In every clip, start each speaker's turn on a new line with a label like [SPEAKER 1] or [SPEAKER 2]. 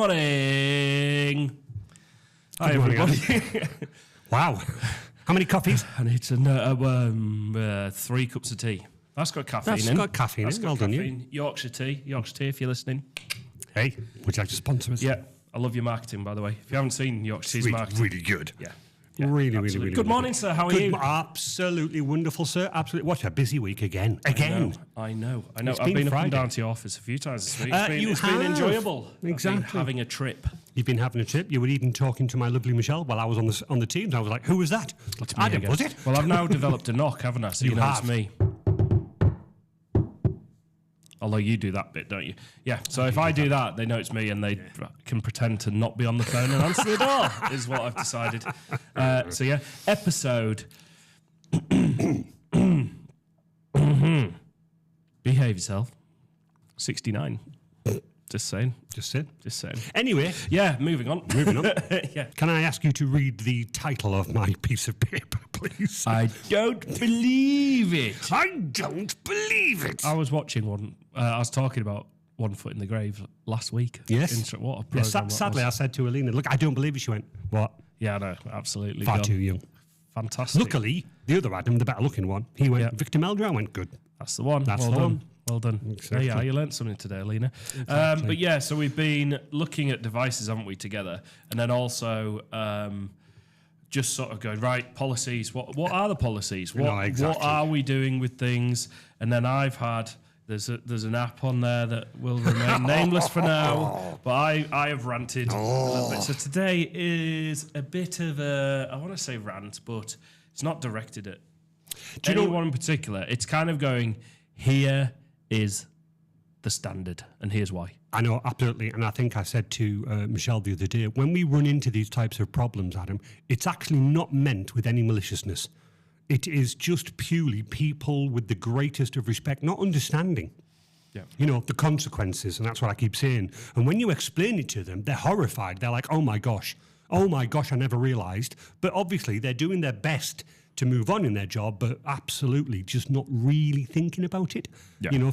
[SPEAKER 1] morning. Hi, everybody.
[SPEAKER 2] Wow. How many coffees?
[SPEAKER 1] I need to 3 cups of tea. That's got caffeine
[SPEAKER 2] That's
[SPEAKER 1] in.
[SPEAKER 2] got caffeine in. Well done, you.
[SPEAKER 1] Yorkshire tea, if you're listening.
[SPEAKER 2] Hey, would you like to sponsor us?
[SPEAKER 1] Yeah, I love your marketing, by the way. If you haven't seen Yorkshire tea's marketing.
[SPEAKER 2] Really good.
[SPEAKER 1] Yeah.
[SPEAKER 2] Really
[SPEAKER 1] Good morning, sir. How are you?
[SPEAKER 2] Absolutely wonderful, sir. Absolutely. What a busy week again.
[SPEAKER 1] I know.
[SPEAKER 2] It's
[SPEAKER 1] I've been
[SPEAKER 2] Friday.
[SPEAKER 1] up and down to your office a few times this week. It's
[SPEAKER 2] have.
[SPEAKER 1] been enjoyable.
[SPEAKER 2] Exactly.
[SPEAKER 1] I've been having a trip.
[SPEAKER 2] You've been having a trip. You were even talking to my lovely Michelle while I was on the Teams. I was like, who was that?
[SPEAKER 1] It's me
[SPEAKER 2] Adam,
[SPEAKER 1] again.
[SPEAKER 2] was it?
[SPEAKER 1] Well, I've now developed a knock, haven't I? So you know
[SPEAKER 2] have.
[SPEAKER 1] it's me. Although you do that bit, don't you? Yeah. So if I do that, they know it's me, and they can pretend to not be on the phone and answer the door. Is what I've decided. So yeah, episode. Behave yourself. 69. Just saying.
[SPEAKER 2] Just said.
[SPEAKER 1] Just saying.
[SPEAKER 2] Anyway.
[SPEAKER 1] Yeah. Moving on. Yeah.
[SPEAKER 2] Can I ask you to read the title of my piece of paper, please?
[SPEAKER 1] I don't believe it.
[SPEAKER 2] I don't believe it.
[SPEAKER 1] I was watching one. I was talking about One Foot in the Grave last week.
[SPEAKER 2] Yes.
[SPEAKER 1] What a
[SPEAKER 2] Yes,
[SPEAKER 1] program
[SPEAKER 2] sadly, I said to Alina, look, I don't believe it. She went, what?
[SPEAKER 1] Yeah, no, absolutely.
[SPEAKER 2] Far
[SPEAKER 1] gone.
[SPEAKER 2] too young.
[SPEAKER 1] Fantastic.
[SPEAKER 2] Luckily, the other Adam, the better looking one, he went, Victor Meldrew. I went, good.
[SPEAKER 1] That's the one.
[SPEAKER 2] That's
[SPEAKER 1] well
[SPEAKER 2] the
[SPEAKER 1] done.
[SPEAKER 2] one.
[SPEAKER 1] Well done.
[SPEAKER 2] Exactly.
[SPEAKER 1] Yeah, you learnt something today, Alina.
[SPEAKER 2] Exactly.
[SPEAKER 1] But yeah, so we've been looking at devices, haven't we, together? And then also just sort of going, right, policies. What are the policies? What are we doing with things? And then I've had... There's an app on there that will remain nameless for now, but I have ranted a little bit. So today is a bit of a, I want to say rant, but it's not directed at anyone in particular. It's kind of going, here is the standard, and here's why.
[SPEAKER 2] I know, absolutely. And I think I said to Michelle the other day, when we run into these types of problems, Adam, it's actually not meant with any maliciousness. It is just purely people with the greatest of respect, not understanding, the consequences. And that's what I keep saying. And when you explain it to them, they're horrified. They're like, oh my gosh, I never realized. But obviously they're doing their best to move on in their job, but absolutely just not really thinking about it,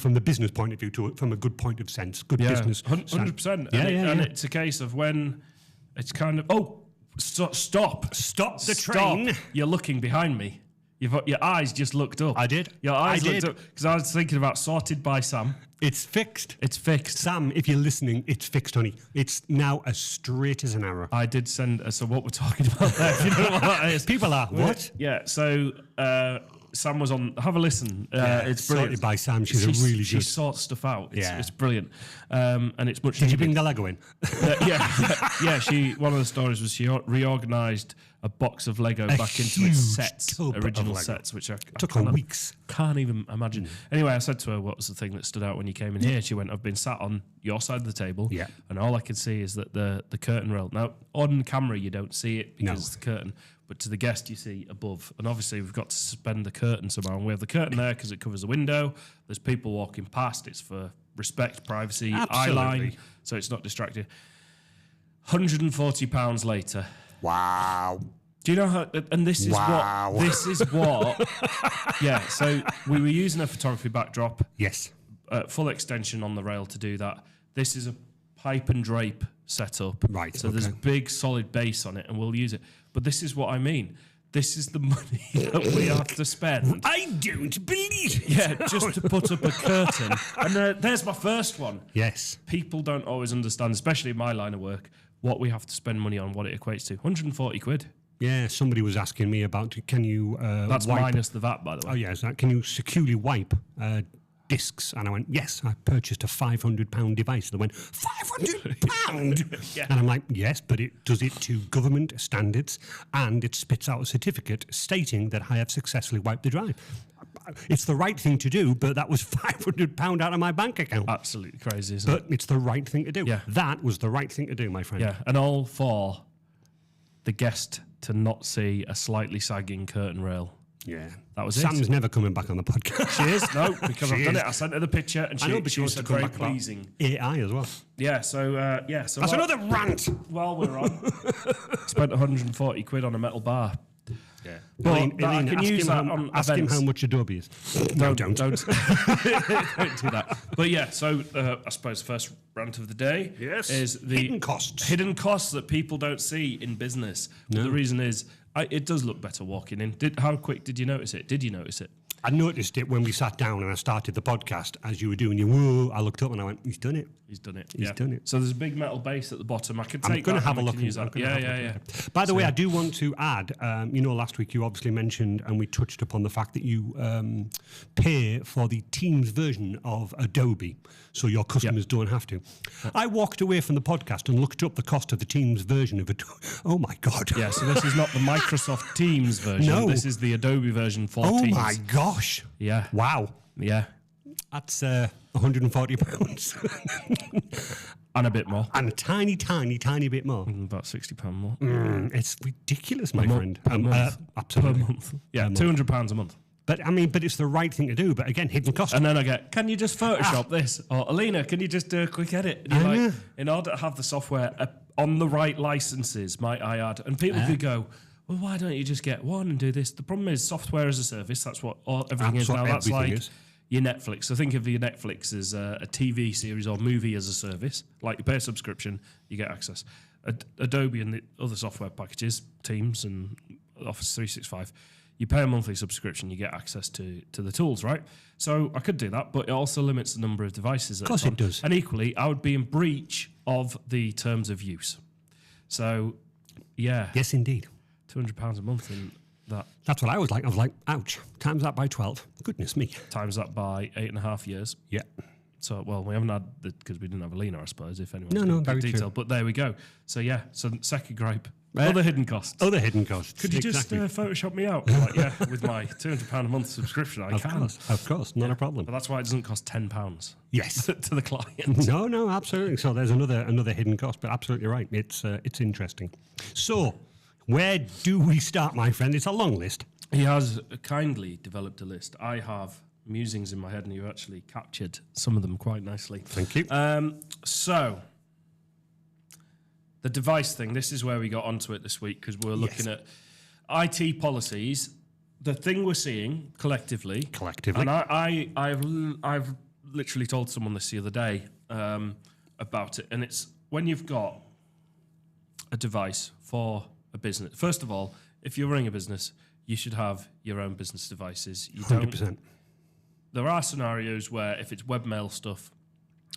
[SPEAKER 2] from the business point of view from a good point of sense, good business.
[SPEAKER 1] 100%. And it's a case of when it's kind of, stop the train. You're looking behind me. Your eyes just looked up.
[SPEAKER 2] I did.
[SPEAKER 1] Your eyes looked up because I was thinking about Sorted by Sam.
[SPEAKER 2] It's fixed.
[SPEAKER 1] It's fixed.
[SPEAKER 2] Sam, if you're listening, it's fixed, honey. It's now as straight as an arrow.
[SPEAKER 1] I did send... So what we're talking about there, if you don't know what that is.
[SPEAKER 2] People are, what?
[SPEAKER 1] Yeah, so Sam was on... Have a listen. It's brilliant.
[SPEAKER 2] Sorted by Sam. She's really good.
[SPEAKER 1] She sorts stuff out. It's brilliant. And it's much...
[SPEAKER 2] Did you bring the Lego in?
[SPEAKER 1] One of the stories was she reorganised a box of Lego back into its sets, original sets, which I
[SPEAKER 2] took on weeks.
[SPEAKER 1] Can't even imagine. Anyway, I said to her, what was the thing that stood out when you came in here? She went, I've been sat on your side of the table, and all I can see is that the curtain rail. Now, on camera, you don't see it because it's the curtain, but to the guest, you see above. And obviously, we've got to suspend the curtain somehow. And we have the curtain there because it covers the window. There's people walking past. It's for respect, privacy, eye line, so it's not distracting. £140 later.
[SPEAKER 2] Wow.
[SPEAKER 1] Do you know how? And this is what. This is what. Yeah. So we were using a photography backdrop.
[SPEAKER 2] Yes.
[SPEAKER 1] Full extension on the rail to do that. This is a pipe and drape setup.
[SPEAKER 2] Right.
[SPEAKER 1] So there's a big solid base on it, and we'll use it. But this is what I mean. This is the money that we have to spend.
[SPEAKER 2] I don't believe it.
[SPEAKER 1] Yeah, just to put up a curtain. And there's my first one.
[SPEAKER 2] Yes.
[SPEAKER 1] People don't always understand, especially in my line of work, what we have to spend money on, what it equates to. 140 quid.
[SPEAKER 2] Yeah, somebody was asking me about, can you
[SPEAKER 1] That's
[SPEAKER 2] wipe...
[SPEAKER 1] minus the VAT, by the way.
[SPEAKER 2] Oh, yes. Can you securely wipe discs? And I went, yes, I purchased a £500 device. And they went, £500?
[SPEAKER 1] Yeah.
[SPEAKER 2] And I'm like, yes, but it does it to government standards, and it spits out a certificate stating that I have successfully wiped the drive. It's the right thing to do, but that was £500 out of my bank account.
[SPEAKER 1] Absolutely crazy, isn't it?
[SPEAKER 2] But it's the right thing to do.
[SPEAKER 1] Yeah.
[SPEAKER 2] That was the right thing to do, my friend.
[SPEAKER 1] Yeah, and all for the guest to not see a slightly sagging curtain rail.
[SPEAKER 2] Yeah.
[SPEAKER 1] That was
[SPEAKER 2] Sam's never coming back on the podcast.
[SPEAKER 1] She is? No, because I've done it. I sent her the picture, and she
[SPEAKER 2] wants
[SPEAKER 1] said
[SPEAKER 2] to come
[SPEAKER 1] very
[SPEAKER 2] back about
[SPEAKER 1] pleasing.
[SPEAKER 2] AI as well.
[SPEAKER 1] Yeah, so
[SPEAKER 2] That's another rant.
[SPEAKER 1] While we're on, spent 140 quid on a metal bar. But
[SPEAKER 2] Elaine,
[SPEAKER 1] I can use that on
[SPEAKER 2] ask him
[SPEAKER 1] events.
[SPEAKER 2] how much Adobe is.
[SPEAKER 1] Don't don't do that. But yeah, so I suppose the first rant of the day is the hidden costs that people don't see in business. No. The reason is it does look better walking in. How quick did you notice it? Did you notice it?
[SPEAKER 2] I noticed it when we sat down and I started the podcast. As you were doing whoa, I looked up and I went, he's done it.
[SPEAKER 1] He's done it.
[SPEAKER 2] He's done it.
[SPEAKER 1] So there's a big metal base at the bottom. I could take
[SPEAKER 2] I'm going to have a look.
[SPEAKER 1] Yeah.
[SPEAKER 2] By the way, I do want to add, last week you obviously mentioned and we touched upon the fact that you pay for the Teams version of Adobe so your customers don't have to. I walked away from the podcast and looked up the cost of the Teams version of Adobe. Oh, my God.
[SPEAKER 1] Yeah, so this is not the Microsoft Teams version.
[SPEAKER 2] No.
[SPEAKER 1] This is the Adobe version for Teams.
[SPEAKER 2] Oh, my gosh.
[SPEAKER 1] Yeah.
[SPEAKER 2] Wow.
[SPEAKER 1] Yeah.
[SPEAKER 2] That's £140.
[SPEAKER 1] And a bit more.
[SPEAKER 2] And a tiny bit more.
[SPEAKER 1] About £60 more.
[SPEAKER 2] It's ridiculous, my friend.
[SPEAKER 1] Per month.
[SPEAKER 2] Absolutely.
[SPEAKER 1] Per month. Yeah, £200 a month.
[SPEAKER 2] But it's the right thing to do. But again, hidden cost.
[SPEAKER 1] And then I get, can you just Photoshop this? Or Alina, can you just do a quick edit? And you're like, in order to have the software on the right licenses, might I add? And people could go, well, why don't you just get one and do this? The problem is software as a service. That's what everything is now. That's like your Netflix. So think of your Netflix as a TV series or movie as a service. Like you pay a subscription, you get access. Adobe and the other software packages, Teams and Office 365, you pay a monthly subscription, you get access to the tools, right? So I could do that, but it also limits the number of devices.
[SPEAKER 2] Of course it does.
[SPEAKER 1] And equally, I would be in breach of the terms of use. So, yeah.
[SPEAKER 2] Yes, indeed.
[SPEAKER 1] £200 a month in that.
[SPEAKER 2] That's what I was like. I was like, ouch. Times that by 12. Goodness me.
[SPEAKER 1] Times that by 8.5 years.
[SPEAKER 2] Yeah.
[SPEAKER 1] So, well, we haven't had because we didn't have Alina, I suppose, if anyone.
[SPEAKER 2] No, very
[SPEAKER 1] detail.
[SPEAKER 2] true.
[SPEAKER 1] But there we go. So, yeah. So, second gripe. Other hidden costs.
[SPEAKER 2] Other hidden costs.
[SPEAKER 1] Could you just Photoshop me out? Like, yeah, with my £200 a month subscription, I can.
[SPEAKER 2] Of course, not a problem.
[SPEAKER 1] But that's why it doesn't cost £10.
[SPEAKER 2] Yes.
[SPEAKER 1] To the client.
[SPEAKER 2] No, absolutely. So there's another hidden cost, but absolutely right. It's interesting. So, where do we start, my friend? It's a long list.
[SPEAKER 1] He has kindly developed a list. I have musings in my head, and you actually captured some of them quite nicely.
[SPEAKER 2] Thank you.
[SPEAKER 1] So, the device thing, this is where we got onto it this week because we're looking at IT policies. The thing we're seeing collectively, and I've literally told someone this the other day about it, and it's when you've got a device for a business. First of all, if you're running a business, you should have your own business devices. You
[SPEAKER 2] 100%.
[SPEAKER 1] There are scenarios where if it's webmail stuff,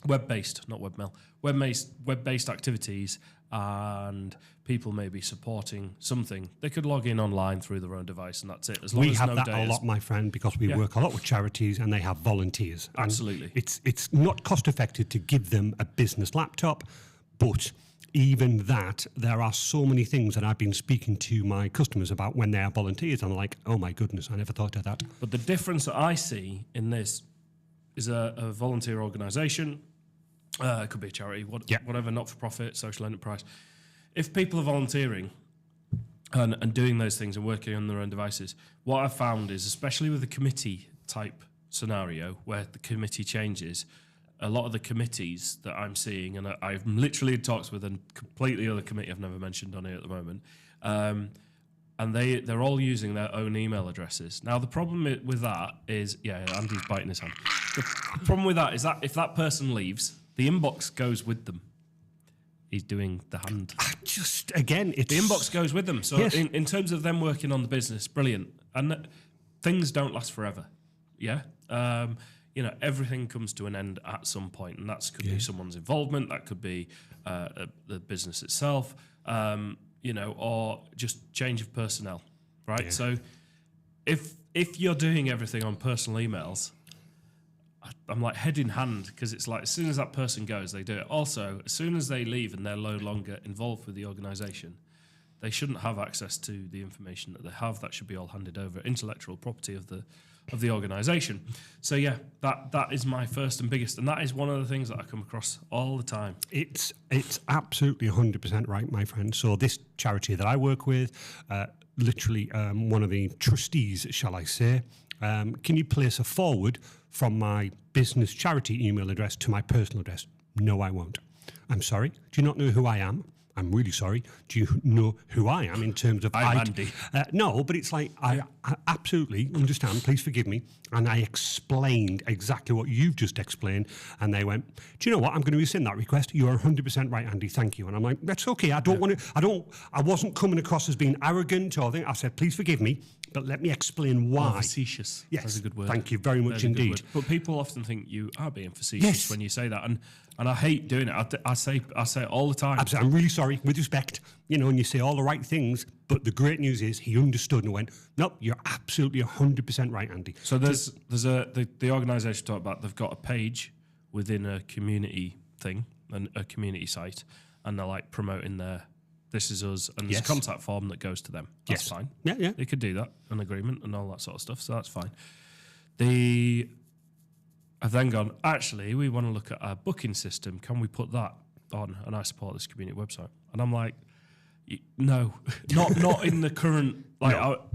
[SPEAKER 1] web-based, not webmail, web-based activities, and people may be supporting something, they could log in online through their own device, and that's it. As long
[SPEAKER 2] we
[SPEAKER 1] as
[SPEAKER 2] have
[SPEAKER 1] no
[SPEAKER 2] that
[SPEAKER 1] data
[SPEAKER 2] a lot, my friend, because we work a lot with charities and they have volunteers.
[SPEAKER 1] Absolutely.
[SPEAKER 2] And it's not cost effective to give them a business laptop, but even that, there are so many things that I've been speaking to my customers about when they are volunteers, and I'm like, oh my goodness, I never thought of that.
[SPEAKER 1] But the difference that I see in this is a volunteer organisation. It could be a charity, whatever, not-for-profit, social enterprise. If people are volunteering and doing those things and working on their own devices, what I've found is, especially with a committee-type scenario where the committee changes, a lot of the committees that I'm seeing, and I've literally had talks with a completely other committee I've never mentioned on here at the moment, and they're all using their own email addresses. Now, the problem with that is, Andy's biting his hand. The problem with that is that if that person leaves, the inbox goes with them. He's doing the hand.
[SPEAKER 2] The
[SPEAKER 1] inbox goes with them. So
[SPEAKER 2] yes.
[SPEAKER 1] in terms of them working on the business, brilliant. And things don't last forever. Yeah. Everything comes to an end at some point, and that could be someone's involvement. That could be the business itself. Or just change of personnel, right? Yeah. So if you're doing everything on personal emails, I'm like head in hand, because it's like as soon as that person goes, they do it. Also, as soon as they leave and they're no longer involved with the organisation, they shouldn't have access to the information that they have. That should be all handed over, intellectual property of the organisation. So yeah, that is my first and biggest, and that is one of the things that I come across all the time.
[SPEAKER 2] It's absolutely 100% right, my friend. So this charity that I work with, literally one of the trustees, shall I say, can you place a forward from my business charity email address to my personal address? No, I won't. I'm sorry. Do you not know who I am? I'm really sorry. Do you know who I am in terms of
[SPEAKER 1] I'm Andy.
[SPEAKER 2] No, but it's like, I absolutely understand. Please forgive me. And I explained exactly what you've just explained. And they went, do you know what? I'm going to rescind that request. You are 100% right, Andy. Thank you. And I'm like, that's okay. I wasn't coming across as being arrogant or anything. I said, please forgive me, but let me explain why.
[SPEAKER 1] Facetious.
[SPEAKER 2] Yes.
[SPEAKER 1] That's a good word.
[SPEAKER 2] Thank you very much indeed.
[SPEAKER 1] But people often think you are being facetious when you say that. And I hate doing it. I say it all the time.
[SPEAKER 2] Absolutely. I'm really sorry, with respect, and you say all the right things, but the great news is he understood and went, nope, you're absolutely 100% right, Andy.
[SPEAKER 1] So there's the organisation talked about, they've got a page within a community thing, and a community site, and they're like promoting this is us, and there's a contact form that goes to them. That's fine.
[SPEAKER 2] Yeah.
[SPEAKER 1] They could do that, an agreement and all that sort of stuff, so that's fine. I've then gone, actually, we want to look at our booking system. Can we put that on? And I support this community website. And I'm like, no, not in the current,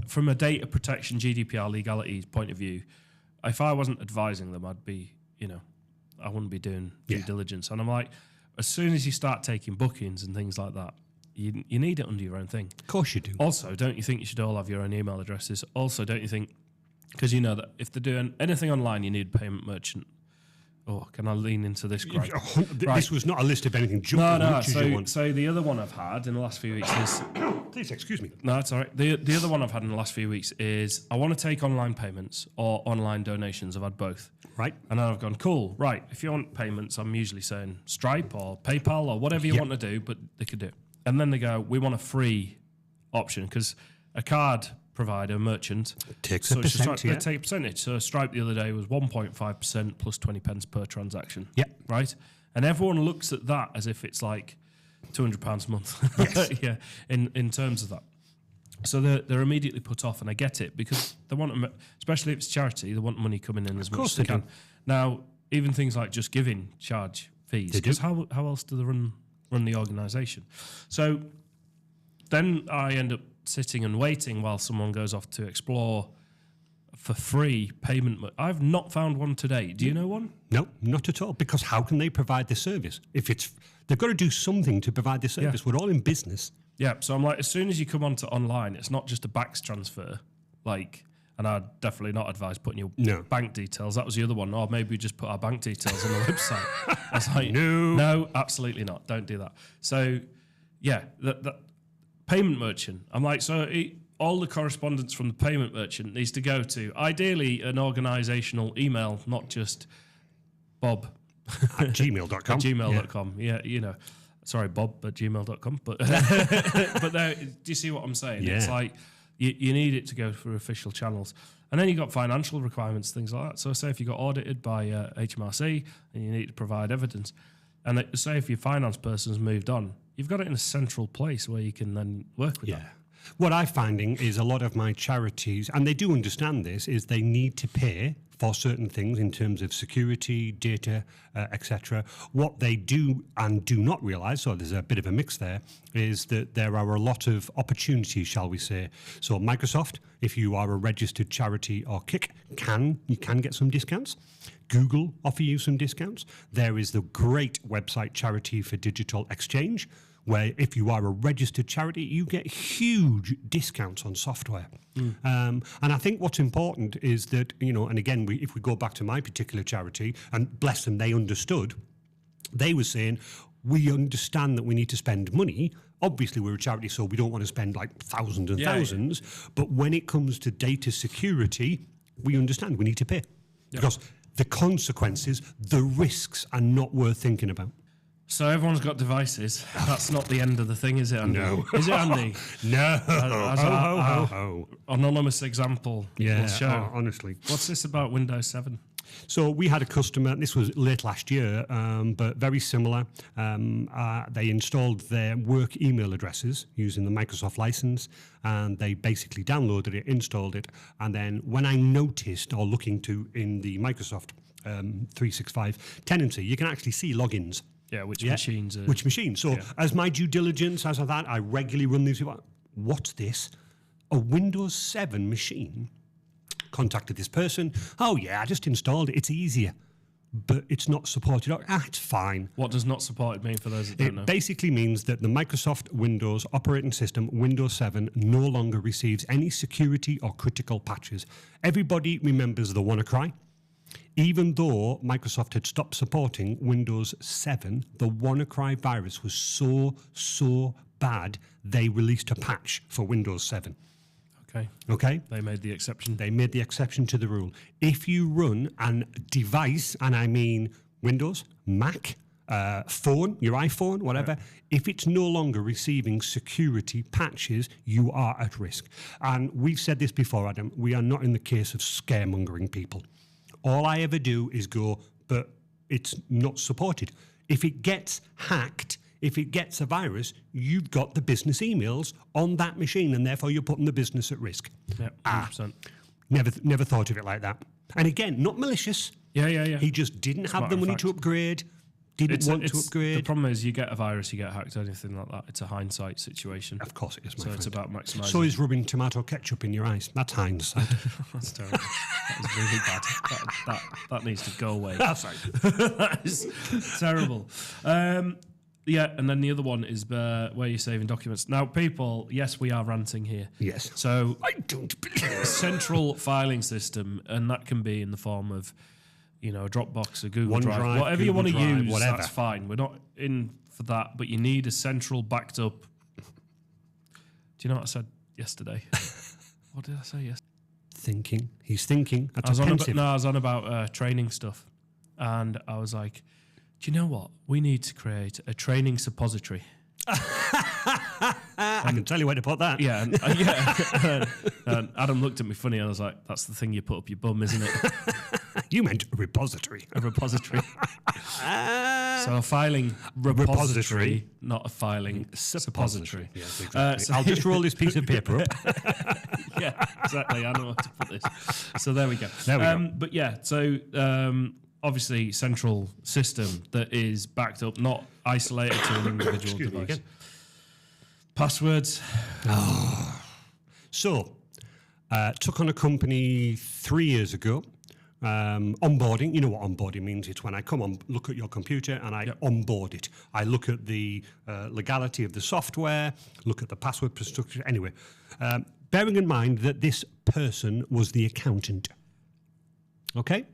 [SPEAKER 1] from a data protection, GDPR legality point of view, if I wasn't advising them, I'd be, I wouldn't be doing due diligence. And I'm like, as soon as you start taking bookings and things like that, you need it under your own thing.
[SPEAKER 2] Of course you do.
[SPEAKER 1] Also, don't you think you should all have your own email addresses? Also, don't you think, because you know that if they're doing anything online, you need a payment merchant. Oh, can I lean into this? Right.
[SPEAKER 2] This was not a list of anything.
[SPEAKER 1] No. So the other one I've had in the last few weeks is...
[SPEAKER 2] Please, excuse me.
[SPEAKER 1] No, it's all right. The other one I've had in the last few weeks is I want to take online payments or online donations. I've had both.
[SPEAKER 2] Right.
[SPEAKER 1] And then I've gone, cool, right. If you want payments, I'm usually saying Stripe or PayPal or whatever you want to do, but they could do it. And then they go, we want a free option because a card... provider, merchant,
[SPEAKER 2] takes a percent,
[SPEAKER 1] they take a percentage. So Stripe the other day was 1.5% plus 20 pence per transaction.
[SPEAKER 2] Yeah.
[SPEAKER 1] Right? And everyone looks at that as if it's like £200 a month.
[SPEAKER 2] Yes.
[SPEAKER 1] in terms of that. So they're immediately put off, and I get it because they want, especially if it's charity, they want money coming in as much as they can. Now, even things like Just Giving charge fees because how else do they run the organisation? So then I end up sitting and waiting while someone goes off to explore for free payment. I've not found one today. Do you know one?
[SPEAKER 2] No, not at all. Because how can they provide the service? They've got to do something to provide the service. Yeah. We're all in business.
[SPEAKER 1] Yeah. So I'm like, as soon as you come onto online, it's not just a BACS transfer. And I'd definitely not advise putting your bank details. That was the other one. Or maybe we just put our bank details on the website. I was like, no, absolutely not. Don't do that. So yeah, that payment merchant. I'm like, all the correspondence from the payment merchant needs to go to, ideally, an organisational email, not just Bob.
[SPEAKER 2] At gmail.com.
[SPEAKER 1] At gmail.com. Yeah, sorry, Bob at gmail.com. But do you see what I'm saying?
[SPEAKER 2] Yeah.
[SPEAKER 1] It's like you need it to go through official channels. And then you've got financial requirements, things like that. So say if you got audited by HMRC and you need to provide evidence, and say if your finance person's moved on, you've got it in a central place where you can then work with that.
[SPEAKER 2] What I'm finding is a lot of my charities, and they do understand this, is they need to pay for certain things in terms of security, data, etc. What they do and do not realise, so there's a bit of a mix there, is that there are a lot of opportunities, shall we say. So Microsoft, if you are a registered charity or kick, you can get some discounts. Google offer you some discounts. There is the great website Charity for Digital Exchange, where if you are a registered charity, you get huge discounts on software. And I think what's important is that, and again, if we go back to my particular charity, and bless them, they understood, they were saying, we understand that we need to spend money. Obviously, we're a charity, so we don't want to spend like thousands and thousands. But when it comes to data security, we understand we need to pay. Because the consequences, the risks are not worth thinking about.
[SPEAKER 1] So everyone's got devices. That's not the end of the thing, is it, Andy?
[SPEAKER 2] No.
[SPEAKER 1] Is it, Andy?
[SPEAKER 2] No.
[SPEAKER 1] As our anonymous example will show.
[SPEAKER 2] Honestly.
[SPEAKER 1] What's this about Windows 7?
[SPEAKER 2] So we had a customer, this was late last year, but very similar. They installed their work email addresses using the Microsoft license, and they basically downloaded it, installed it, and then when I noticed, or looking to in the Microsoft 365 tenancy, you can actually see logins.
[SPEAKER 1] Yeah, which machines.
[SPEAKER 2] Which machines. So as my due diligence, as of that, I regularly run these. What's this? A Windows 7 machine? Contacted this person. Oh, yeah, I just installed it. It's easier. but it's not supported. It's fine.
[SPEAKER 1] What does not supported mean for those that don't know?
[SPEAKER 2] It basically means that the Microsoft Windows operating system, Windows 7, no longer receives any security or critical patches. Everybody remembers the WannaCry. Even though Microsoft had stopped supporting Windows 7, the WannaCry virus was so bad, they released a patch for Windows 7. Okay?
[SPEAKER 1] They made the exception.
[SPEAKER 2] They made the exception to the rule. If you run a device, and I mean Windows, Mac, phone, your iPhone, whatever, if it's no longer receiving security patches, you are at risk. And we've said this before, Adam, we are not in the case of scaremongering people. All I ever do is go, but it's not supported. If it gets hacked, if it gets a virus, you've got the business emails on that machine, and therefore you're putting the business at risk.
[SPEAKER 1] Yeah, 100%.
[SPEAKER 2] Never thought of it like that. And again, not malicious.
[SPEAKER 1] Yeah.
[SPEAKER 2] He just didn't have the money to upgrade, didn't want to upgrade.
[SPEAKER 1] The problem is you get a virus, you get hacked, anything like that. It's a hindsight situation.
[SPEAKER 2] Of course it is, my friend.
[SPEAKER 1] So it's about maximising.
[SPEAKER 2] So is rubbing tomato ketchup in your eyes. That's hindsight.
[SPEAKER 1] That's terrible. That was really bad. That needs to go away.
[SPEAKER 2] Sorry.
[SPEAKER 1] That is terrible. Yeah, and then the other one is where you're saving documents. Now, people, yes, we are ranting here.
[SPEAKER 2] Yes.
[SPEAKER 1] So
[SPEAKER 2] I don't believe
[SPEAKER 1] central filing system, and that can be in the form of, a Dropbox, a Google Drive, whatever you want to use. Whatever. That's fine. We're not in for that, but you need a central backed up. Do you know what I said yesterday? What did I say yesterday?
[SPEAKER 2] Thinking. He's thinking.
[SPEAKER 1] I was on about training stuff, and I was like, do you know what? We need to create a training suppository.
[SPEAKER 2] I can tell you where to put that.
[SPEAKER 1] Yeah, and Adam looked at me funny, and I was like, that's the thing you put up your bum, isn't it?
[SPEAKER 2] You meant a repository.
[SPEAKER 1] A repository. So a filing repository, not a filing suppository.
[SPEAKER 2] Yes, exactly. I'll just roll this piece of paper up.
[SPEAKER 1] Yeah, exactly. I know how to put this. So there we go. But yeah, so obviously central system that is backed up, not isolated to an individual device. Again. Passwords.
[SPEAKER 2] So, took on a company 3 years ago. Onboarding, you know what onboarding means. It's when I come on, look at your computer and I onboard it. I look at the legality of the software, look at the password structure. Anyway, bearing in mind that this person was the accountant. Okay?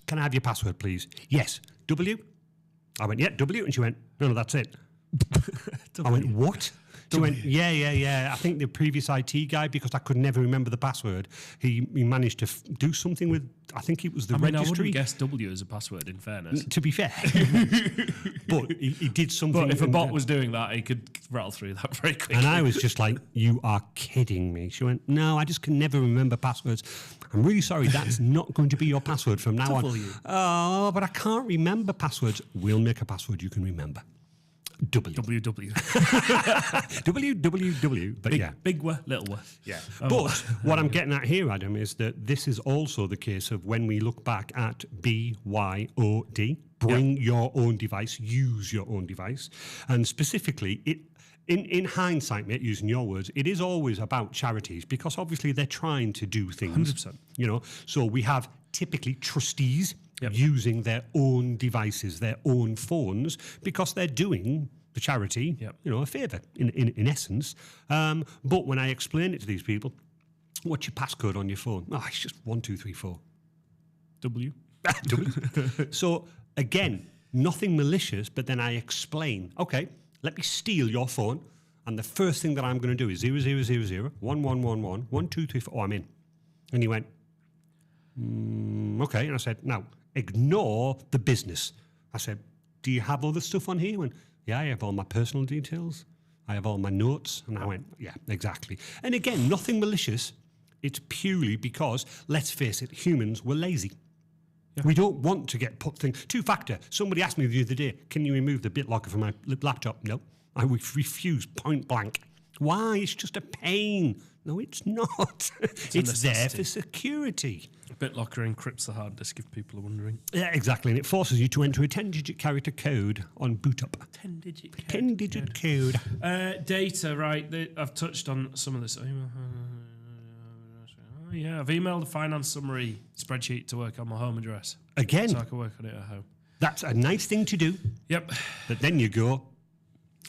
[SPEAKER 2] Can I have your password, please? Yes. W? I went, yeah, W. And she went, no, that's it. I went, what? She went, yeah. I think the previous IT guy, because I could never remember the password, he managed to do something with, I think it was the registry.
[SPEAKER 1] I wouldn't guess W as a password, in fairness.
[SPEAKER 2] To be fair. But he did something.
[SPEAKER 1] But if a bot was doing that, he could rattle through that very quickly.
[SPEAKER 2] And I was just like, you are kidding me. She went, no, I just can never remember passwords. I'm really sorry, that's not going to be your password from now on. Oh, but I can't remember passwords. We'll make a password you can remember.
[SPEAKER 1] WWW.
[SPEAKER 2] www. But
[SPEAKER 1] big word, little word.
[SPEAKER 2] Yeah. But what I'm getting at here, Adam, is that this is also the case of when we look back at BYOD, bring your own device, use your own device. And specifically, in hindsight, mate, using your words, it is always about charities because obviously they're trying to do things.
[SPEAKER 1] 100%.
[SPEAKER 2] So we have typically trustees using their own devices, their own phones, because they're doing the charity, a favour, in essence. But when I explain it to these people, what's your passcode on your phone? Oh, it's just 1, 2, 3, 4.
[SPEAKER 1] W.
[SPEAKER 2] So, again, nothing malicious, but then I explain, okay, let me steal your phone, and the first thing that I'm going to do is 0000 1111 1234. Oh, I'm in. And he went, okay. And I said, now, ignore the business. I said, do you have other stuff on here? He went, yeah, I have all my personal details. I have all my notes. And I went, yeah, exactly. And again, nothing malicious. It's purely because, let's face it, humans were lazy. Yeah. We don't want to get put things. Two-factor. Somebody asked me the other day, can you remove the BitLocker from my laptop? No. I refuse point blank. Why? It's just a pain. No, it's not. It's there for security.
[SPEAKER 1] BitLocker encrypts the hard disk if people are wondering.
[SPEAKER 2] Yeah, exactly. And it forces you to enter a 10-digit character code on boot up.
[SPEAKER 1] 10-digit code.
[SPEAKER 2] 10-digit code.
[SPEAKER 1] Data, right. I've touched on some of this. Oh, yeah, I've emailed a finance summary spreadsheet to work on my home address.
[SPEAKER 2] Again,
[SPEAKER 1] So I can work on it at home.
[SPEAKER 2] that's a nice thing to do.
[SPEAKER 1] Yep.
[SPEAKER 2] But then you go,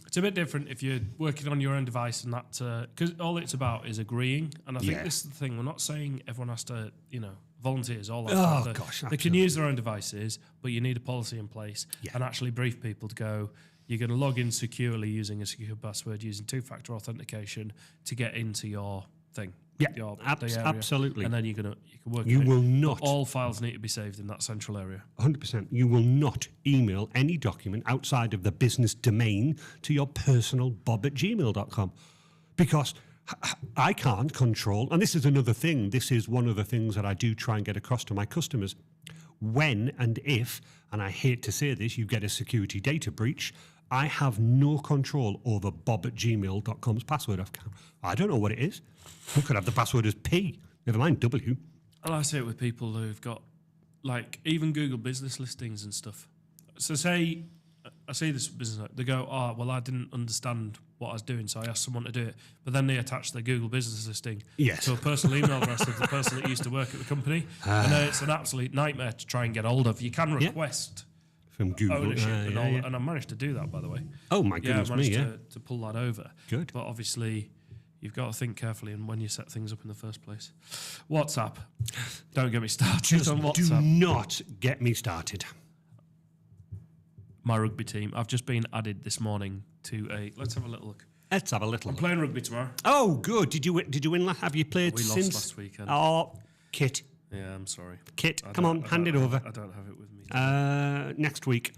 [SPEAKER 1] It's a bit different if you're working on your own device and that, because all it's about is agreeing. And I think this is the thing. We're not saying everyone has to, volunteers, all that stuff.
[SPEAKER 2] gosh,
[SPEAKER 1] they can use their own devices, but you need a policy in place and actually brief people to go, you're going to log in securely using a secure password, using two-factor authentication to get into your thing.
[SPEAKER 2] Yeah, absolutely.
[SPEAKER 1] And then you can work.
[SPEAKER 2] You will not.
[SPEAKER 1] All files need to be saved in that central area.
[SPEAKER 2] 100%. You will not email any document outside of the business domain to your personal bob@gmail.com, because I can't control, and this is another thing, this is one of the things that I do try and get across to my customers. When and if, and I hate to say this, you get a security data breach, I have no control over bob@gmail.com's password account. I don't know what it is. You could have the password as P, never mind W.
[SPEAKER 1] And I see it with people who've got, even Google business listings and stuff. So say, I see this business, they go, oh, well, I didn't understand what I was doing, so I asked someone to do it. But then they attach their Google business listing to a personal email address of the person that used to work at the company. And then it's an absolute nightmare to try and get hold of. You can request
[SPEAKER 2] from Google
[SPEAKER 1] ownership and all that. And I managed to do that, by the way.
[SPEAKER 2] Oh, my goodness
[SPEAKER 1] I managed to pull that over.
[SPEAKER 2] Good.
[SPEAKER 1] But obviously, you've got to think carefully and when you set things up in the first place. WhatsApp. Don't get me started
[SPEAKER 2] Just
[SPEAKER 1] on WhatsApp.
[SPEAKER 2] do not get me started.
[SPEAKER 1] My rugby team. I've just been added this morning to a. Let's have a little look.
[SPEAKER 2] Let's have a little
[SPEAKER 1] I'm
[SPEAKER 2] look.
[SPEAKER 1] playing rugby tomorrow.
[SPEAKER 2] Oh, good. Did you win? Have you played
[SPEAKER 1] We
[SPEAKER 2] since?
[SPEAKER 1] lost last weekend.
[SPEAKER 2] Oh, Kit.
[SPEAKER 1] Yeah, I'm sorry.
[SPEAKER 2] Kit, come on, hand it over.
[SPEAKER 1] I don't have it with me.
[SPEAKER 2] Next week,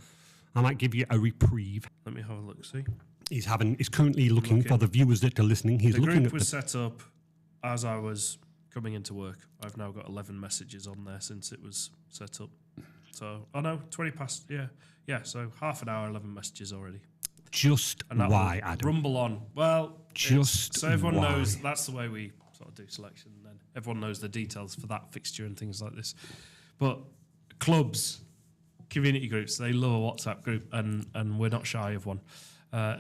[SPEAKER 2] I might give you a reprieve.
[SPEAKER 1] Let me have a look. See,
[SPEAKER 2] He's currently looking for the viewers that are listening. He's
[SPEAKER 1] the
[SPEAKER 2] looking
[SPEAKER 1] group
[SPEAKER 2] at
[SPEAKER 1] was set up as I was coming into work. I've now got 11 messages on there since it was set up. So, 20 past. Yeah. So half an hour, 11 messages already.
[SPEAKER 2] Just
[SPEAKER 1] And that
[SPEAKER 2] why,
[SPEAKER 1] will
[SPEAKER 2] Adam?
[SPEAKER 1] rumble on. Well,
[SPEAKER 2] Just
[SPEAKER 1] so everyone
[SPEAKER 2] why?
[SPEAKER 1] knows that's the way we sort of do selection. And then everyone knows the details for that fixture and things like this. But clubs, community groups, they love a WhatsApp group, and we're not shy of one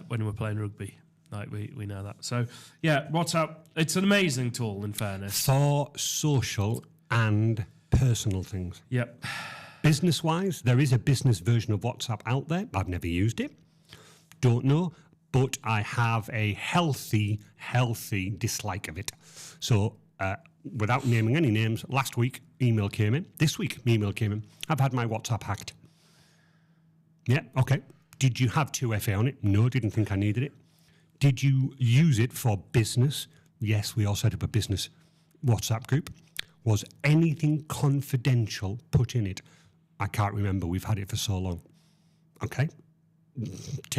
[SPEAKER 1] when we're playing rugby. We know that. So yeah, WhatsApp, it's an amazing tool. In fairness,
[SPEAKER 2] For social and personal things.
[SPEAKER 1] yep.
[SPEAKER 2] Business-wise, there is a business version of WhatsApp out there. I've never used it. Don't know. But I have a healthy dislike of it. So without naming any names, last week, email came in. This week, email came in. I've had my WhatsApp hacked. Yeah, okay. Did you have 2FA on it? No, didn't think I needed it. Did you use it for business? Yes, we all set up a business WhatsApp group. Was anything confidential put in it? I can't remember. We've had it for so long. Okay.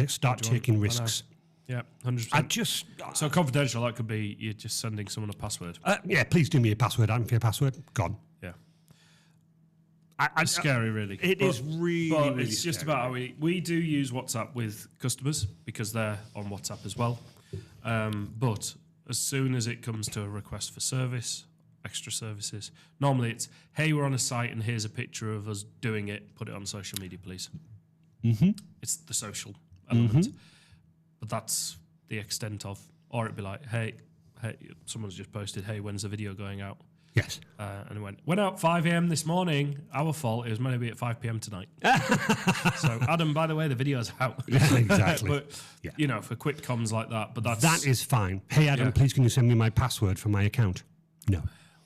[SPEAKER 2] Start taking risks.
[SPEAKER 1] Yeah, 100%.
[SPEAKER 2] I just...
[SPEAKER 1] So confidential, that could be you're just sending someone a password.
[SPEAKER 2] yeah, please do me a password. I'm for your password. Gone.
[SPEAKER 1] Yeah. It's scary, really.
[SPEAKER 2] It is really,
[SPEAKER 1] But
[SPEAKER 2] really
[SPEAKER 1] it's just
[SPEAKER 2] scary.
[SPEAKER 1] about how we do use WhatsApp with customers because they're on WhatsApp as well. But as soon as it comes to a request for service, extra services, normally it's, hey, we're on a site and here's a picture of us doing it. Put it on social media, please. Mm-hmm. It's the social element. But that's the extent of, or it'd be like, hey, someone's just posted, hey, when's the video going out?
[SPEAKER 2] Yes.
[SPEAKER 1] And it went out 5 a.m. this morning. Our fault. It was meant to be at 5 p.m. tonight. So, Adam, by the way, the video's out.
[SPEAKER 2] Yeah, exactly.
[SPEAKER 1] But, for quick comms like that. But
[SPEAKER 2] That is fine. Hey, Adam, please can you send me my password for my account? No.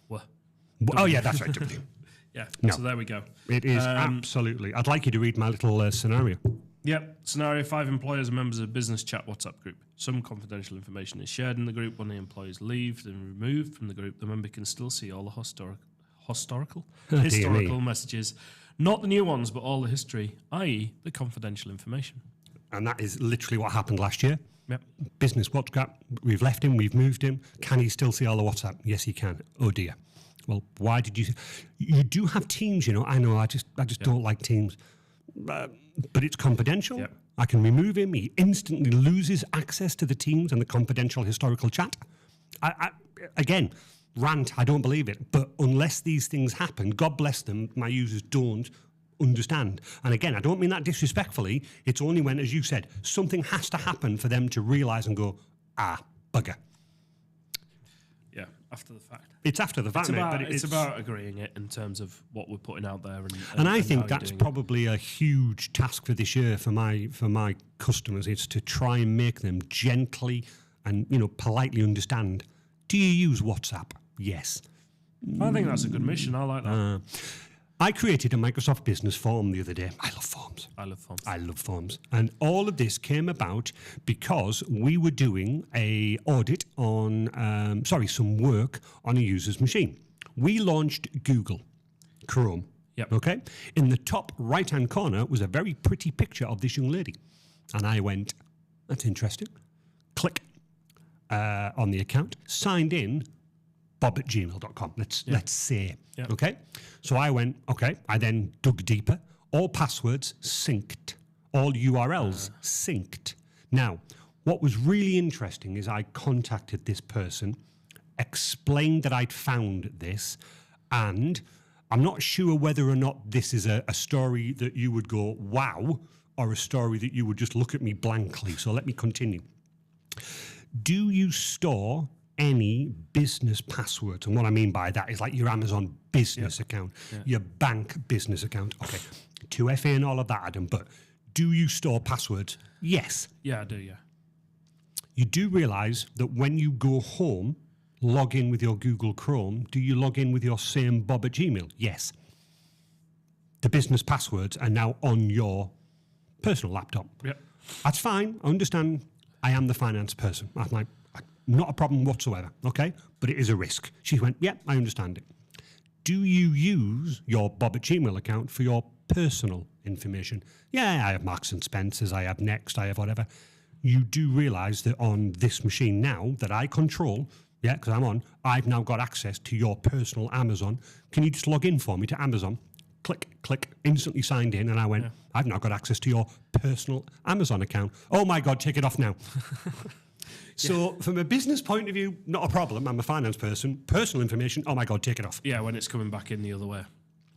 [SPEAKER 1] What?
[SPEAKER 2] Oh, yeah, that's right.
[SPEAKER 1] Yeah.
[SPEAKER 2] No.
[SPEAKER 1] So there we go.
[SPEAKER 2] It is absolutely. I'd like you to read my little scenario.
[SPEAKER 1] Yep. Scenario 5 employers are members of a business chat WhatsApp group. Some confidential information is shared in the group. When the employees leave and removed from the group, the member can still see all the historical messages. Not the new ones, but all the history, i.e. the confidential information.
[SPEAKER 2] And that is literally what happened last year.
[SPEAKER 1] Yep.
[SPEAKER 2] Business WhatsApp, we've left him, we've moved him. Can he still see all the WhatsApp? Yes, he can. Oh, dear. Well, why did you... You do have Teams, I know, I just don't like Teams. But it's confidential.
[SPEAKER 1] Yep.
[SPEAKER 2] I can remove him. He instantly loses access to the Teams and the confidential historical chat. Again, rant, I don't believe it. But unless these things happen, God bless them, my users don't understand. And again, I don't mean that disrespectfully. It's only when, as you said, something has to happen for them to realise and go, bugger.
[SPEAKER 1] Yeah. after the fact.
[SPEAKER 2] It's after the fact,
[SPEAKER 1] It's
[SPEAKER 2] mate,
[SPEAKER 1] about, it's about agreeing it in terms of what we're putting out there.
[SPEAKER 2] And I think
[SPEAKER 1] how
[SPEAKER 2] that's
[SPEAKER 1] you're doing
[SPEAKER 2] probably a huge task for this year for my customers. It's to try and make them gently and politely understand. Do you use WhatsApp? Yes.
[SPEAKER 1] it. I think that's a good mission. I like that.
[SPEAKER 2] I created a Microsoft Business form the other day. I love forms.
[SPEAKER 1] I love forms.
[SPEAKER 2] I love forms. And all of this came about because we were doing a audit on, some work on a user's machine. We launched Google Chrome.
[SPEAKER 1] Yep.
[SPEAKER 2] Okay. In the top right-hand corner was a very pretty picture of this young lady. And I went, that's interesting. Click on the account, signed in, bob@gmail.com. Let's say.
[SPEAKER 1] Yep.
[SPEAKER 2] Okay. So I went, okay. I then dug deeper. All passwords synced. All URLs synced. Now, what was really interesting is I contacted this person, explained that I'd found this, and I'm not sure whether or not this is a story that you would go, wow, or a story that you would just look at me blankly. So let me continue. Do you store any business passwords? And what I mean by that is like your Amazon business account, your bank business account. Okay, 2FA and all of that, Adam, but do you store passwords? Yes.
[SPEAKER 1] Yeah, I do, yeah.
[SPEAKER 2] You do realise that when you go home, log in with your Google Chrome, do you log in with your same Bob@Gmail? Yes. The business passwords are now on your personal laptop.
[SPEAKER 1] Yep.
[SPEAKER 2] That's fine. I understand. I am the finance person. I'm like, not a problem whatsoever, okay? But it is a risk. She went, yeah, I understand it. Do you use your Bob@Gmail account for your personal information? Yeah, I have Marks and Spencers, I have Next, I have whatever. You do realise that on this machine now that I control, yeah, because I'm on, I've now got access to your personal Amazon. Can you just log in for me to Amazon? Click, instantly signed in, and I went, I've now got access to your personal Amazon account. Oh my God, take it off now. So from a business point of view, not a problem. I'm a finance person. Personal information, oh my God, take it off.
[SPEAKER 1] Yeah, when it's coming back in the other way.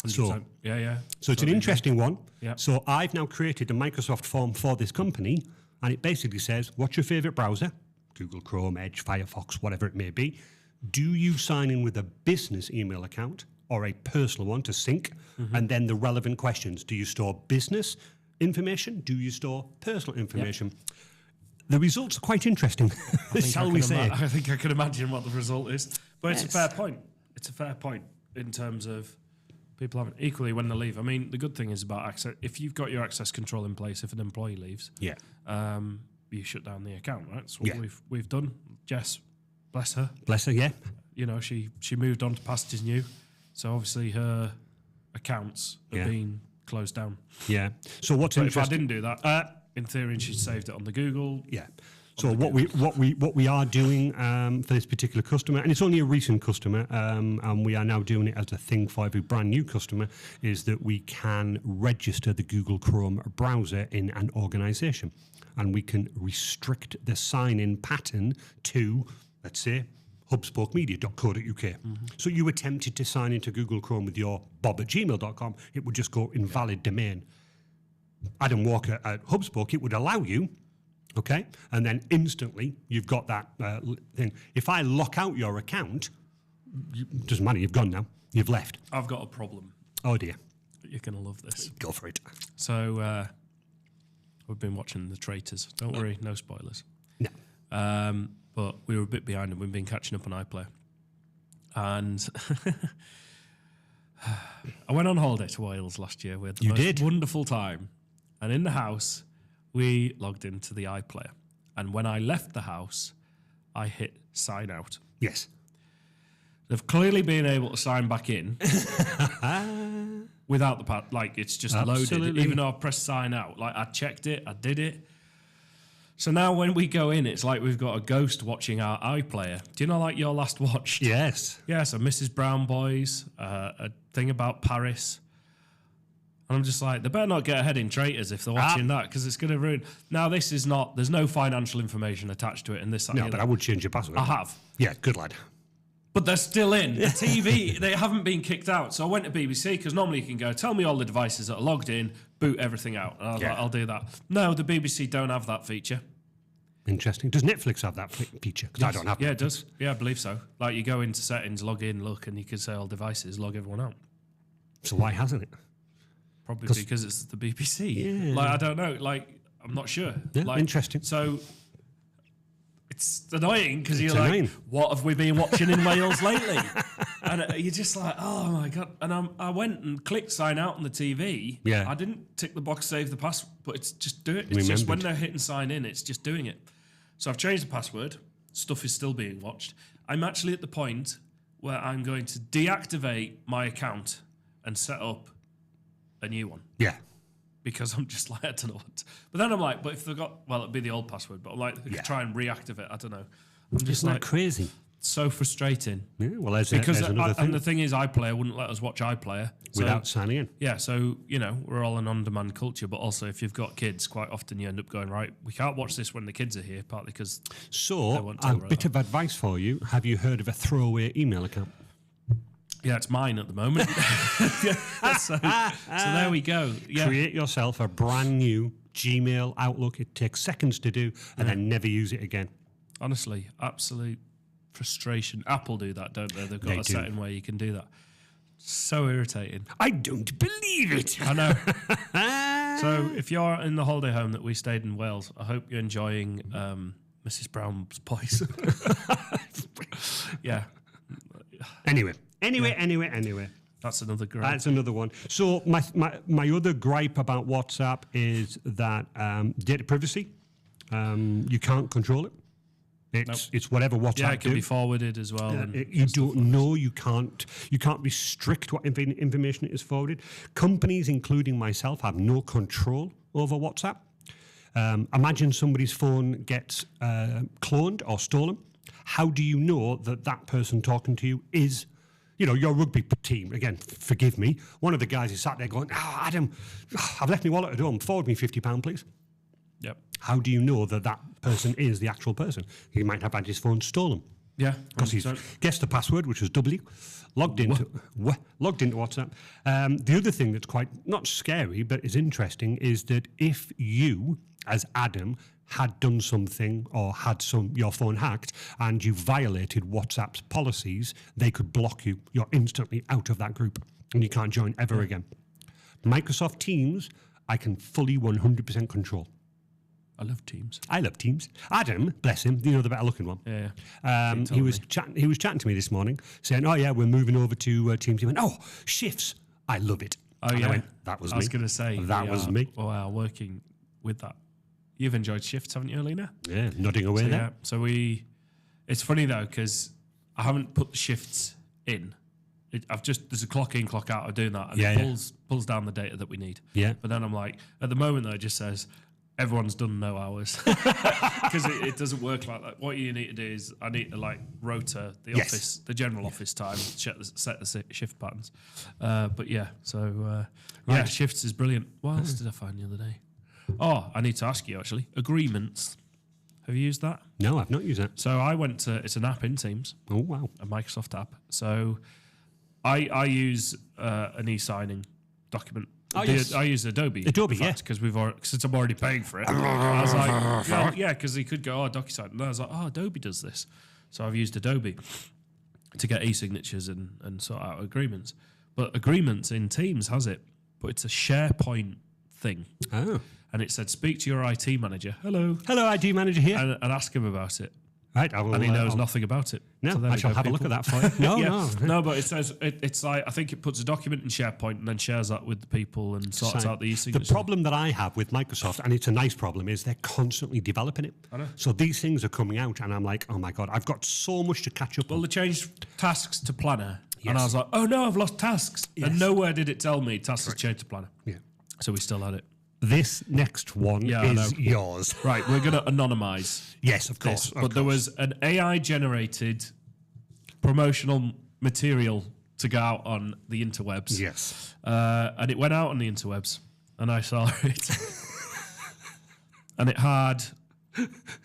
[SPEAKER 1] 100%.
[SPEAKER 2] So,
[SPEAKER 1] yeah.
[SPEAKER 2] So it's an interesting one.
[SPEAKER 1] Yeah.
[SPEAKER 2] So I've now created a Microsoft form for this company, and it basically says, what's your favorite browser? Google Chrome, Edge, Firefox, whatever it may be. Do you sign in with a business email account or a personal one to sync? And then the relevant questions. Do you store business information? Do you store personal information? Yep. The results are quite interesting, shall we say.
[SPEAKER 1] I think I can imagine what the result is. But it's a fair point. It's a fair point in terms of people having equally when they leave. I mean, the good thing is about access. If you've got your access control in place, if an employee leaves, you shut down the account, right? That's what we've done. Jess, bless her.
[SPEAKER 2] Bless her, yeah.
[SPEAKER 1] You know, she moved on to pastures new. So obviously her accounts have been closed down.
[SPEAKER 2] Yeah. So what's interesting?
[SPEAKER 1] If I didn't do that, in theory, she'd saved it on the Google.
[SPEAKER 2] Yeah. So what we are doing for this particular customer, and it's only a recent customer, and we are now doing it as a thing for every brand new customer, is that we can register the Google Chrome browser in an organisation, and we can restrict the sign-in pattern to, let's say, hubspokemedia.co.uk. So you attempted to sign into Google Chrome with your bob@gmail.com, it would just go invalid domain. Adam Walker at Hubspoke, it would allow you, okay? And then instantly you've got that thing. If I lock out your account, doesn't matter, you've gone now. You've left.
[SPEAKER 1] I've got a problem.
[SPEAKER 2] Oh dear.
[SPEAKER 1] You're going to love this.
[SPEAKER 2] Go for it.
[SPEAKER 1] So we've been watching The Traitors. Don't worry, no spoilers.
[SPEAKER 2] No.
[SPEAKER 1] But we were a bit behind and we've been catching up on iPlayer. And I went on holiday to Wales last year. We had the most wonderful time. And in the house, we logged into the iPlayer. And when I left the house, I hit sign out.
[SPEAKER 2] Yes.
[SPEAKER 1] They've clearly been able to sign back in without the part. Like, it's just loaded. Even though I pressed sign out. Like, I checked it, I did it. So now when we go in, it's like we've got a ghost watching our iPlayer. Do you know, like, Your Last Watched?
[SPEAKER 2] Yes.
[SPEAKER 1] Yeah, so Mrs. Brown Boys, a thing about Paris. And I'm just like, they better not get ahead in Traitors if they're watching that, because it's going to ruin. Now, this is not, there's no financial information attached to it. And this.
[SPEAKER 2] No, but I would change your password.
[SPEAKER 1] I have.
[SPEAKER 2] Yeah, good lad.
[SPEAKER 1] But they're still in. The TV, they haven't been kicked out. So I went to BBC, because normally you can go, tell me all the devices that are logged in, boot everything out. And I was like, I'll do that. No, the BBC don't have that feature.
[SPEAKER 2] Interesting. Does Netflix have that feature? Because I don't have.
[SPEAKER 1] Yeah, it does. Yeah, I believe so. Like you go into settings, log in, look, and you can say all devices, log everyone out.
[SPEAKER 2] So why hasn't it?
[SPEAKER 1] Probably because it's the BBC.
[SPEAKER 2] Yeah.
[SPEAKER 1] Like I don't know. Like I'm not sure.
[SPEAKER 2] Yeah,
[SPEAKER 1] like,
[SPEAKER 2] interesting.
[SPEAKER 1] So it's annoying because you're
[SPEAKER 2] annoying.
[SPEAKER 1] like, what have we been watching in Wales lately? And you're just like, oh my god. And I went and clicked sign out on the TV.
[SPEAKER 2] Yeah.
[SPEAKER 1] I didn't tick the box save the password, but it's just do it. It's just when they're hitting sign in, it's just doing it. So I've changed the password. Stuff is still being watched. I'm actually at the point where I'm going to deactivate my account and set up a new one.
[SPEAKER 2] Yeah.
[SPEAKER 1] Because I'm just like, I don't know what. But then I'm like, but if they've got, well, it'd be the old password, but I'm like, they could try and reactivate. I don't know. I'm just
[SPEAKER 2] Isn't
[SPEAKER 1] like,
[SPEAKER 2] that crazy?
[SPEAKER 1] so frustrating.
[SPEAKER 2] Yeah, well, there's
[SPEAKER 1] And
[SPEAKER 2] another thing.
[SPEAKER 1] the thing is, iPlayer wouldn't let us watch iPlayer. So,
[SPEAKER 2] Without signing in.
[SPEAKER 1] yeah, so, you know, we're all an on-demand culture, but also if you've got kids, quite often you end up going, right, we can't watch this when the kids are here, partly because
[SPEAKER 2] So, a bit of advice for you. Have you heard of a throwaway email account?
[SPEAKER 1] yeah, it's mine at the moment. so there we go. Yeah.
[SPEAKER 2] Create yourself a brand new Gmail Outlook. It takes seconds to do and then never use it again.
[SPEAKER 1] Honestly, absolute frustration. Apple do that, don't they? They've got a setting where you can do that. So irritating.
[SPEAKER 2] I don't believe it.
[SPEAKER 1] I know. So if you're in the holiday home that we stayed in Wales, I hope you're enjoying Mrs. Brown's pies. Yeah.
[SPEAKER 2] Anyway.
[SPEAKER 1] That's another gripe.
[SPEAKER 2] That's another one. So my other gripe about WhatsApp is that data privacy. You can't control it. It's whatever WhatsApp.
[SPEAKER 1] Yeah, it can be forwarded as well.
[SPEAKER 2] You don't know. You can't restrict what information is forwarded. Companies, including myself, have no control over WhatsApp. Imagine somebody's phone gets cloned or stolen. How do you know that person talking to you is, your rugby team? Again, forgive me. One of the guys is sat there going, Adam, I've left my wallet at home. Forward me £50, please.
[SPEAKER 1] Yep.
[SPEAKER 2] How do you know that person is the actual person? He might have had his phone stolen.
[SPEAKER 1] Yeah.
[SPEAKER 2] Because he's guessed the password, which was W, logged into WhatsApp. The other thing that's quite, not scary, but is interesting, is that if you, as Adam, had done something or had your phone hacked and you violated WhatsApp's policies, they could block you. You're instantly out of that group and you can't join ever again. Microsoft Teams, I can fully 100% control.
[SPEAKER 1] I love Teams.
[SPEAKER 2] I love Teams. Adam, bless him, the better looking one.
[SPEAKER 1] Yeah.
[SPEAKER 2] He was chatting to me this morning, saying, "Oh yeah, we're moving over to Teams." He went, "Oh, shifts, I love it."
[SPEAKER 1] Oh
[SPEAKER 2] and
[SPEAKER 1] yeah,
[SPEAKER 2] I went, that was me.
[SPEAKER 1] I was going to say
[SPEAKER 2] that was me.
[SPEAKER 1] Oh, wow, working with that. You've enjoyed shifts, haven't you, Alina?
[SPEAKER 2] Yeah, nodding away there.
[SPEAKER 1] Yeah. So it's funny though because I haven't put the shifts in. There's a clock in, clock out of doing that, and it pulls down the data that we need.
[SPEAKER 2] Yeah.
[SPEAKER 1] But then I'm like, at the moment though, it just says everyone's done no hours because it doesn't work like that. What you need to do is I need to rota the office, the general office time, set the shift patterns. But yeah, so shifts is brilliant. What else did I find the other day? Oh, I need to ask you actually. Agreements. Have you used that?
[SPEAKER 2] No, I've not used that.
[SPEAKER 1] So I went to, it's an app in Teams.
[SPEAKER 2] Oh, wow.
[SPEAKER 1] A Microsoft app. So I use an e-signing document.
[SPEAKER 2] Oh, yes.
[SPEAKER 1] I use Adobe. Because since I'm already paying for it. I was like, well, yeah, because he could go, DocuSign. And I was like, Adobe does this. So I've used Adobe to get e-signatures and sort out agreements. But agreements in Teams has it, but it's a SharePoint thing.
[SPEAKER 2] Oh.
[SPEAKER 1] And it said, speak to your IT manager. Hello,
[SPEAKER 2] IT manager here.
[SPEAKER 1] and ask him about it.
[SPEAKER 2] Right, I will,
[SPEAKER 1] and he knows nothing about it.
[SPEAKER 2] No,
[SPEAKER 1] so
[SPEAKER 2] I shall have a look at that for you.
[SPEAKER 1] No, but it says it's like I think it puts a document in SharePoint and then shares that with the people and sorts out the e-signature.
[SPEAKER 2] The problem that I have with Microsoft, and it's a nice problem, is they're constantly developing it.
[SPEAKER 1] I know.
[SPEAKER 2] So these things are coming out, and I'm like, oh my god, I've got so much to catch up on.
[SPEAKER 1] Well, they changed tasks to planner, and I was like, oh no, I've lost tasks, and nowhere did it tell me tasks has changed to planner.
[SPEAKER 2] Yeah.
[SPEAKER 1] So we still had it.
[SPEAKER 2] This next one is yours.
[SPEAKER 1] Right, we're going to anonymise.
[SPEAKER 2] Yes, of course.
[SPEAKER 1] But there was an AI-generated promotional material to go out on the interwebs.
[SPEAKER 2] Yes.
[SPEAKER 1] And it went out on the interwebs, and I saw it. And it had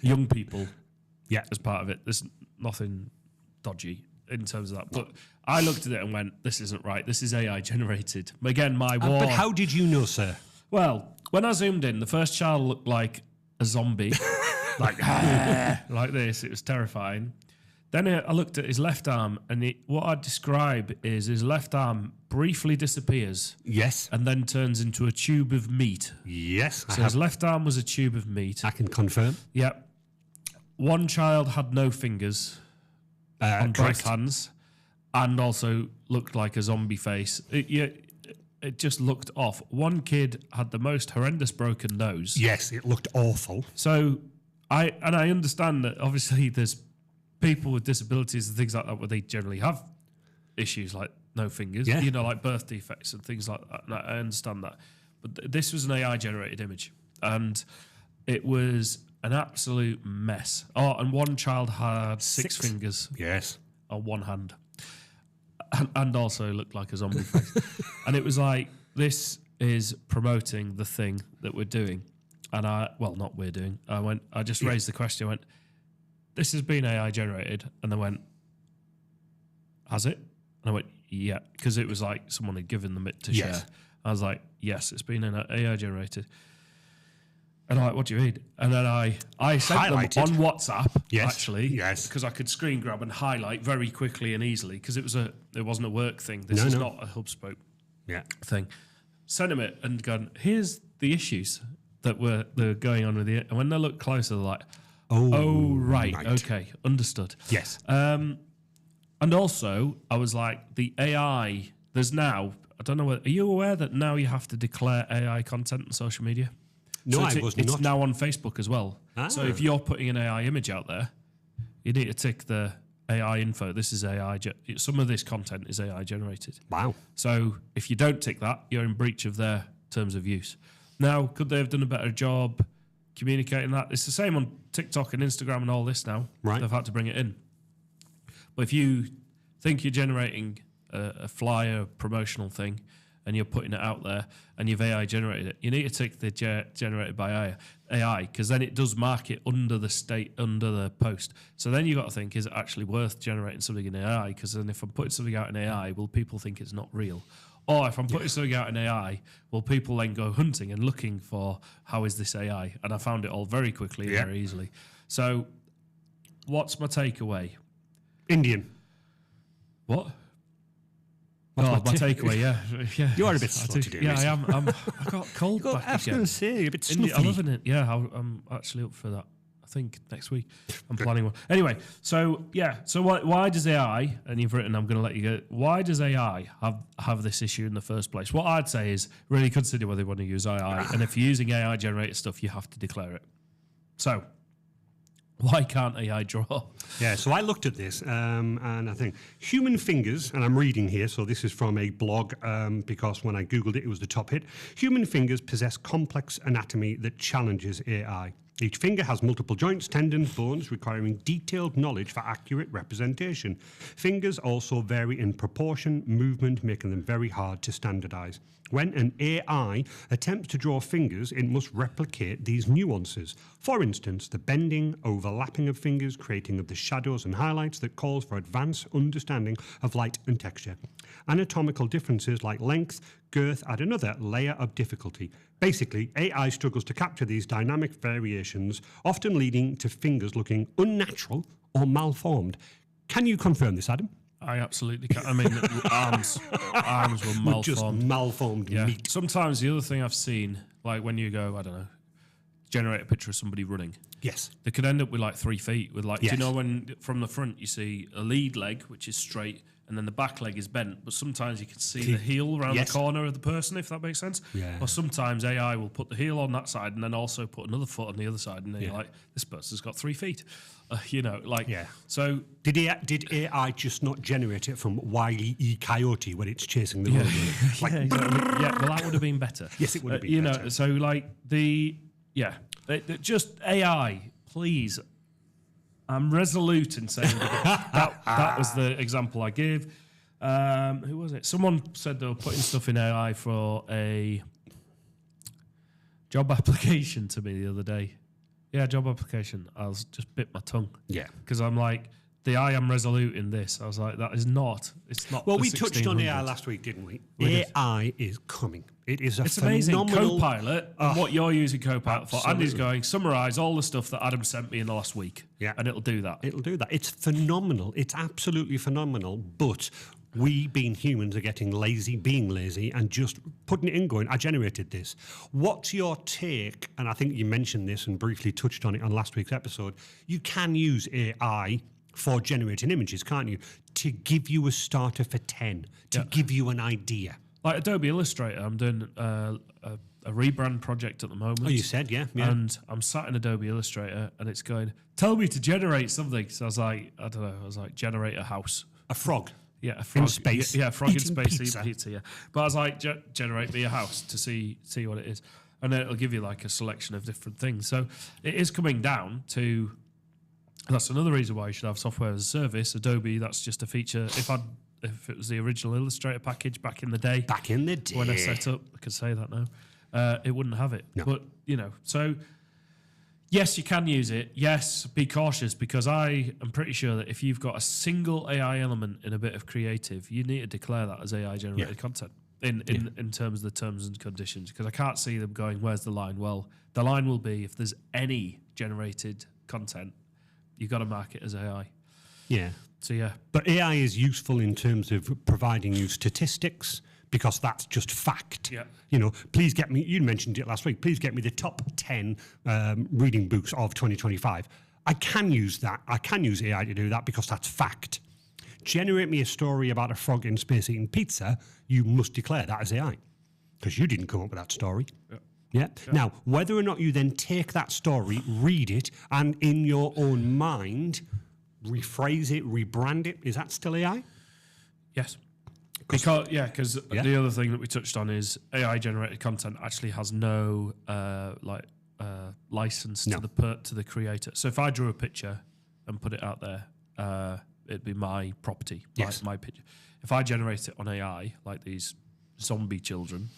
[SPEAKER 1] young people as part of it. There's nothing dodgy in terms of that. But I looked at it and went, this isn't right. This is AI-generated. Again, my war...
[SPEAKER 2] But how did you know, sir?
[SPEAKER 1] Well, when I zoomed in, the first child looked like a zombie. like like this. It was terrifying. Then I looked at his left arm, and what I'd describe is his left arm briefly disappears.
[SPEAKER 2] Yes.
[SPEAKER 1] And then turns into a tube of meat.
[SPEAKER 2] Yes.
[SPEAKER 1] So his left arm was a tube of meat.
[SPEAKER 2] I can confirm.
[SPEAKER 1] Yep. One child had no fingers on both hands, and also looked like a zombie face. It just looked off. One kid had the most horrendous broken nose.
[SPEAKER 2] Yes, it looked awful.
[SPEAKER 1] So I understand that obviously there's people with disabilities and things like that where they generally have issues like no fingers, like birth defects and things like that. And I understand that. But this was an AI generated image, and it was an absolute mess. Oh, and one child had six fingers.
[SPEAKER 2] Yes.
[SPEAKER 1] On one hand. And also looked like a zombie face. And it was like, this is promoting the thing that we're doing. And not we're doing. I just raised the question, I went, this has been AI generated. And they went, has it? And I went, yeah. Because it was like someone had given them it to share. I was like, yes, it's been AI generated. And I'm like, what do you mean? And then I sent them on WhatsApp, actually.
[SPEAKER 2] Yes.
[SPEAKER 1] Because I could screen grab and highlight very quickly and easily, because it wasn't a work thing. This is not a Hubspoke thing. Sent them it and gone, here's the issues that were going on with it. And when they look closer, they're like, oh right. Okay, understood.
[SPEAKER 2] Yes.
[SPEAKER 1] And also, I was like, the AI, there's now, I don't know, are you aware that now you have to declare AI content on social media?
[SPEAKER 2] No, I was not.
[SPEAKER 1] It's now on Facebook as well. So if you're putting an AI image out there, you need to tick the AI info. This is AI. Some of this content is AI generated.
[SPEAKER 2] Wow.
[SPEAKER 1] So if you don't tick that, you're in breach of their terms of use. Now, could they have done a better job communicating that? It's the same on TikTok and Instagram and all this now.
[SPEAKER 2] Right.
[SPEAKER 1] They've had to bring it in. But if you think you're generating a flyer promotional thing, and you're putting it out there, and you've AI generated it, you need to tick the generated by AI, because then it does mark it under the post. So then you've got to think, is it actually worth generating something in AI? Because then if I'm putting something out in AI, will people think it's not real? Or if I'm putting something out in AI, will people then go hunting and looking for, how is this AI? And I found it all very quickly and very easily. So what's my takeaway?
[SPEAKER 2] Indian.
[SPEAKER 1] What? My takeaway, yeah.
[SPEAKER 2] You are a bit slutty,
[SPEAKER 1] yeah, I am. I got cold back again.
[SPEAKER 2] I was going to say, you're a bit snuffy.
[SPEAKER 1] I'm loving it. Yeah, I'm actually up for that. I think next week I'm planning one. Anyway, so why does AI, and you've written, I'm going to let you go, why does AI have this issue in the first place? What I'd say is really consider whether you want to use AI. And if you're using AI-generated stuff, you have to declare it. So why can't AI draw?
[SPEAKER 2] Yeah, so I looked at this and I think human fingers, and I'm reading here, so this is from a blog because when I Googled it, it was the top hit. Human fingers possess complex anatomy that challenges AI. Each finger has multiple joints, tendons, bones, requiring detailed knowledge for accurate representation. Fingers also vary in proportion, movement, making them very hard to standardize. When an AI attempts to draw fingers, it must replicate these nuances. For instance, the bending, overlapping of fingers, creating of the shadows and highlights that calls for advanced understanding of light and texture. Anatomical differences like length, girth add another layer of difficulty. Basically, AI struggles to capture these dynamic variations, often leading to fingers looking unnatural or malformed. Can you confirm this, Adam?
[SPEAKER 1] I absolutely can. I mean, arms were malformed.
[SPEAKER 2] Just malformed meat.
[SPEAKER 1] Sometimes the other thing I've seen, like when you go, I don't know, generate a picture of somebody running.
[SPEAKER 2] Yes.
[SPEAKER 1] They could end up with like 3 feet. With like, do you know when from the front you see a lead leg, which is straight, and then the back leg is bent, but sometimes you can see the heel around the corner of the person, if that makes sense.
[SPEAKER 2] Yeah.
[SPEAKER 1] Or sometimes AI will put the heel on that side and then also put another foot on the other side, and then you're like, this person's got 3 feet. So
[SPEAKER 2] did AI just not generate it from Wile E. Coyote when it's chasing the road?
[SPEAKER 1] Well, that would have been better.
[SPEAKER 2] Yes, it would have been better.
[SPEAKER 1] So like just AI, please. I'm resolute in saying that was the example I gave. Who was it? Someone said they were putting stuff in AI for a job application to me the other day. Yeah, job application. I was just bit my tongue.
[SPEAKER 2] Yeah.
[SPEAKER 1] Because I'm like, the I am resolute in this. I was like, that is not. It's not.
[SPEAKER 2] Well,
[SPEAKER 1] the
[SPEAKER 2] we touched on AI
[SPEAKER 1] 1600s.
[SPEAKER 2] last week, didn't we?
[SPEAKER 1] We
[SPEAKER 2] AI is coming. It is a
[SPEAKER 1] It's amazing.
[SPEAKER 2] phenomenal...
[SPEAKER 1] Copilot, and what you're using Copilot for. Andy's
[SPEAKER 2] absolutely.
[SPEAKER 1] going, summarize all the stuff that Adam sent me in the last week.
[SPEAKER 2] Yeah.
[SPEAKER 1] And it'll do that.
[SPEAKER 2] It'll do that. It's phenomenal. It's absolutely phenomenal. But we, being humans, are getting lazy, being lazy, and just putting it in going, I generated this. What's your take? And I think you mentioned this and briefly touched on it on last week's episode. You can use AI for generating images, can't you? To give you a starter for 10, to give you an idea.
[SPEAKER 1] Like Adobe Illustrator, I'm doing a rebrand project at the moment.
[SPEAKER 2] Oh, you said, yeah.
[SPEAKER 1] And I'm sat in Adobe Illustrator and it's going, tell me to generate something. So I was like, I don't know, I was like, generate a house.
[SPEAKER 2] A frog.
[SPEAKER 1] Yeah, a frog.
[SPEAKER 2] In space.
[SPEAKER 1] Yeah, a frog in
[SPEAKER 2] Eating
[SPEAKER 1] space.
[SPEAKER 2] pizza.
[SPEAKER 1] Pizza, yeah. But I was like, generate me a house to see what it is. And then it'll give you like a selection of different things. So it is coming down to, that's another reason why you should have software as a service. Adobe, that's just a feature. If it was the original Illustrator package back in the day.
[SPEAKER 2] Back in the day.
[SPEAKER 1] When I set up, I could say that now, it wouldn't have it.
[SPEAKER 2] No.
[SPEAKER 1] But, so yes, you can use it. Yes, be cautious, because I am pretty sure that if you've got a single AI element in a bit of creative, you need to declare that as AI generated content in terms of the terms and conditions, because I can't see them going, where's the line? Well, the line will be, if there's any generated content, you've got to mark it as AI.
[SPEAKER 2] Yeah.
[SPEAKER 1] So, yeah.
[SPEAKER 2] But AI is useful in terms of providing you statistics, because that's just fact.
[SPEAKER 1] Yeah.
[SPEAKER 2] Please get me, you mentioned it last week, please get me the top 10 reading books of 2025. I can use that. I can use AI to do that because that's fact. Generate me a story about a frog in space eating pizza, you must declare that as AI, because you didn't come up with that story. Yeah. Now, whether or not you then take that story, read it, and in your own mind, rephrase it, rebrand it, is that still AI?
[SPEAKER 1] Yes. Because the other thing that we touched on is AI generated content actually has no license to the creator. So if I drew a picture and put it out there, it'd be my property, my picture. If I generate it on AI, like these zombie children,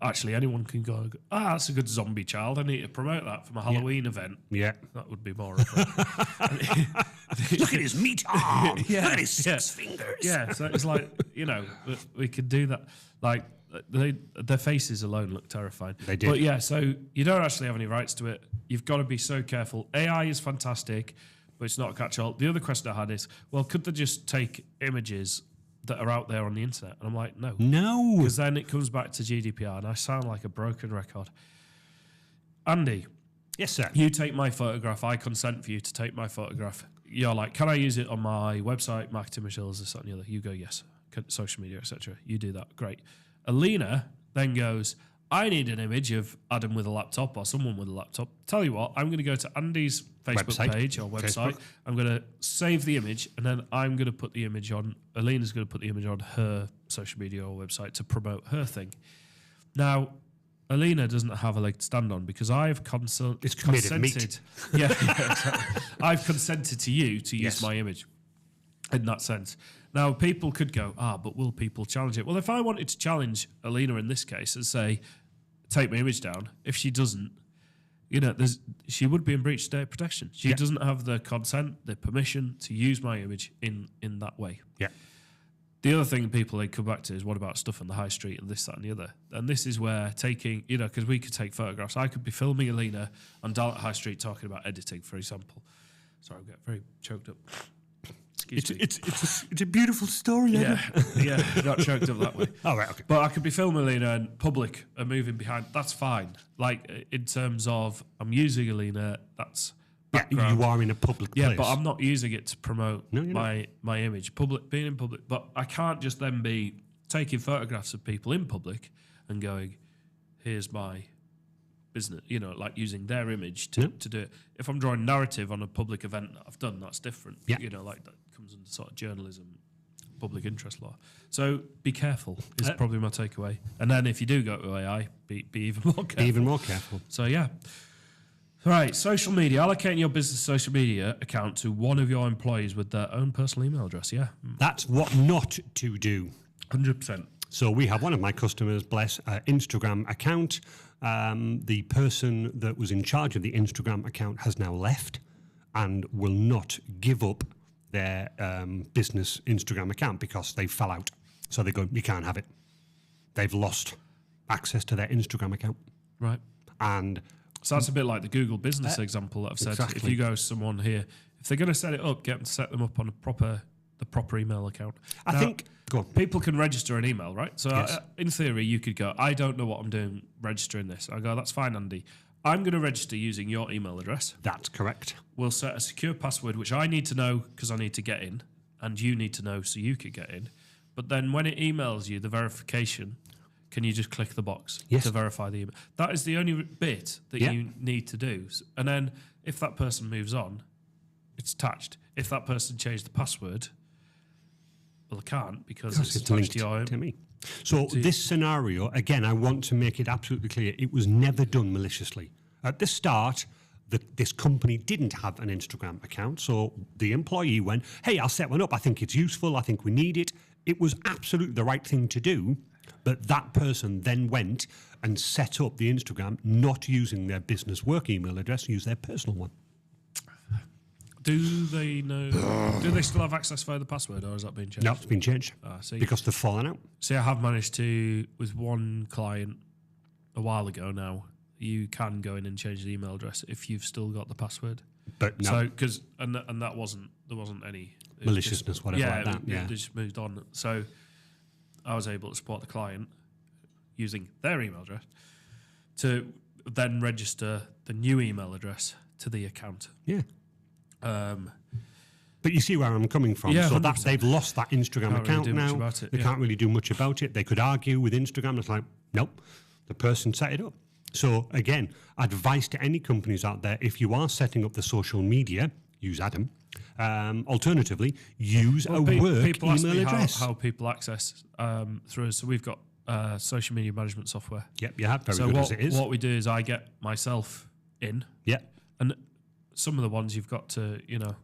[SPEAKER 1] actually anyone can go, that's a good zombie child. I need to promote that for my Halloween event.
[SPEAKER 2] Yeah.
[SPEAKER 1] That would be more appropriate.
[SPEAKER 2] Look at his meat arm. Look at his 6
[SPEAKER 1] Yeah.
[SPEAKER 2] fingers.
[SPEAKER 1] Yeah, so it's like, we could do that. Like, their faces alone look terrifying.
[SPEAKER 2] They do.
[SPEAKER 1] But yeah, so you don't actually have any rights to it. You've got to be so careful. AI is fantastic, but it's not a catch-all. The other question I had is, well, could they just take images that are out there on the internet? And I'm like, no.
[SPEAKER 2] No.
[SPEAKER 1] Because then it comes back to GDPR, and I sound like a broken record. Andy.
[SPEAKER 2] Yes, sir.
[SPEAKER 1] You take my photograph. I consent for you to take my photograph. You're like, can I use it on my website, marketing materials, this, that, and the other? You go, yes. Social media, etc. You do that. Great. Alina then goes, I need an image of Adam with a laptop or someone with a laptop. Tell you what, I'm going to go to Andy's Facebook page or website. Facebook. I'm going to save the image, and then I'm going to put the image on. Alina's going to put the image on her social media or website to promote her thing. Now, Alina doesn't have a leg to stand on because I've consented. Yeah, exactly. I've consented to you to use my image in that sense. Now, people could go, but will people challenge it? Well, if I wanted to challenge Alina in this case and say, take my image down, if she doesn't, she would be in breach of data protection. She doesn't have the consent, the permission to use my image in that way. Yeah. The other thing people they come back to is, what about stuff on the high street and this, that, and the other? And this is where taking, because we could take photographs. I could be filming Alina on Dallet High Street talking about editing, for example. Sorry, I'm getting very choked up.
[SPEAKER 2] It's a beautiful story.
[SPEAKER 1] Yeah, not choked up that way.
[SPEAKER 2] Oh, right, okay.
[SPEAKER 1] But I could be filming Alina and public are moving behind. That's fine. Like, in terms of I'm using Alina, that's background.
[SPEAKER 2] You are in a public place.
[SPEAKER 1] Yeah, but I'm not using it to promote my image. Being in public. But I can't just then be taking photographs of people in public and going, here's my business, like using their image to do it. If I'm drawing narrative on a public event that I've done, that's different. Yeah. Like that comes under sort of journalism, public interest law. So be careful is probably my takeaway. And then if you do go to AI, be even more careful.
[SPEAKER 2] Be even more careful.
[SPEAKER 1] So yeah. All right, social media. Allocating your business social media account to one of your employees with their own personal email address. Yeah.
[SPEAKER 2] That's what not to do.
[SPEAKER 1] 100%.
[SPEAKER 2] So we have one of my customers, bless, Instagram account. The person that was in charge of the Instagram account has now left and will not give up their business Instagram account because they fell out. So they go, you can't have it. They've lost access to their Instagram account.
[SPEAKER 1] Right.
[SPEAKER 2] And
[SPEAKER 1] so that's a bit like the Google business example that I've said.
[SPEAKER 2] Exactly.
[SPEAKER 1] If you go to someone here, if they're going to set it up, get them to set them up on the proper email account.
[SPEAKER 2] I think go on.
[SPEAKER 1] People can register an email, right? So
[SPEAKER 2] Yes.
[SPEAKER 1] in theory, you could go, I don't know what I'm doing registering this. I go, that's fine, Andy. I'm going to register using your email address.
[SPEAKER 2] That's correct.
[SPEAKER 1] We'll set a secure password, which I need to know because I need to get in, and you need to know so you could get in. But then when it emails you the verification, can you just click the box to verify the email? That is the only bit that you need to do. And then if that person moves on, it's attached. If that person changed the password, well, they can't because it's attached to your
[SPEAKER 2] to me. So this scenario, again, I want to make it absolutely clear, it was never done maliciously. At the start, this company didn't have an Instagram account, so the employee went, hey, I'll set one up. I think it's useful. I think we need it. It was absolutely the right thing to do, but that person then went and set up the Instagram not using their business work email address, use their personal one.
[SPEAKER 1] Do they know? Do they still have access via the password, or has that been changed?
[SPEAKER 2] No, it's been changed because they've fallen out.
[SPEAKER 1] See, I have managed to, with one client a while ago now, you can go in and change the email address if you've still got the password.
[SPEAKER 2] But no.
[SPEAKER 1] So, because, and that wasn't, there wasn't any
[SPEAKER 2] maliciousness, whatever like that.
[SPEAKER 1] Yeah, they just moved on. So I was able to support the client using their email address to then register the new email address to the account.
[SPEAKER 2] Yeah. But you see where I'm coming from.
[SPEAKER 1] Yeah,
[SPEAKER 2] so
[SPEAKER 1] 100%.
[SPEAKER 2] they've lost that Instagram account now. They can't really do much about it. They could argue with Instagram. It's like, nope, the person set it up. So again, advice to any companies out there, if you are setting up the social media, use Adam. Alternatively, use a work email address.
[SPEAKER 1] How people access through us. So we've got social media management software.
[SPEAKER 2] Yep, you have. Very good as it is.
[SPEAKER 1] What we do is I get myself in.
[SPEAKER 2] Yeah.
[SPEAKER 1] And some of the ones you've got to,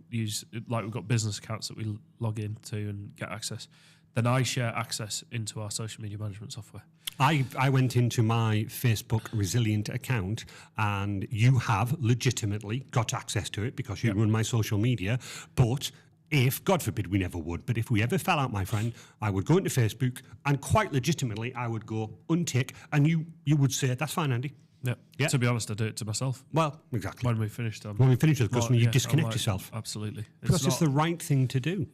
[SPEAKER 1] use, like we've got business accounts that we log into and get access. Then I share access into our social media management software.
[SPEAKER 2] I went into my Facebook Resilient account, and you have legitimately got access to it because you run my social media. But if, God forbid we never would, but if we ever fell out, my friend, I would go into Facebook and quite legitimately I would go untick, and you would say, that's fine, Andy.
[SPEAKER 1] Yeah. To be honest, I do it to myself.
[SPEAKER 2] Well, exactly.
[SPEAKER 1] When we finished
[SPEAKER 2] with the customer, you disconnect yourself.
[SPEAKER 1] Absolutely.
[SPEAKER 2] Because it's the right thing to do.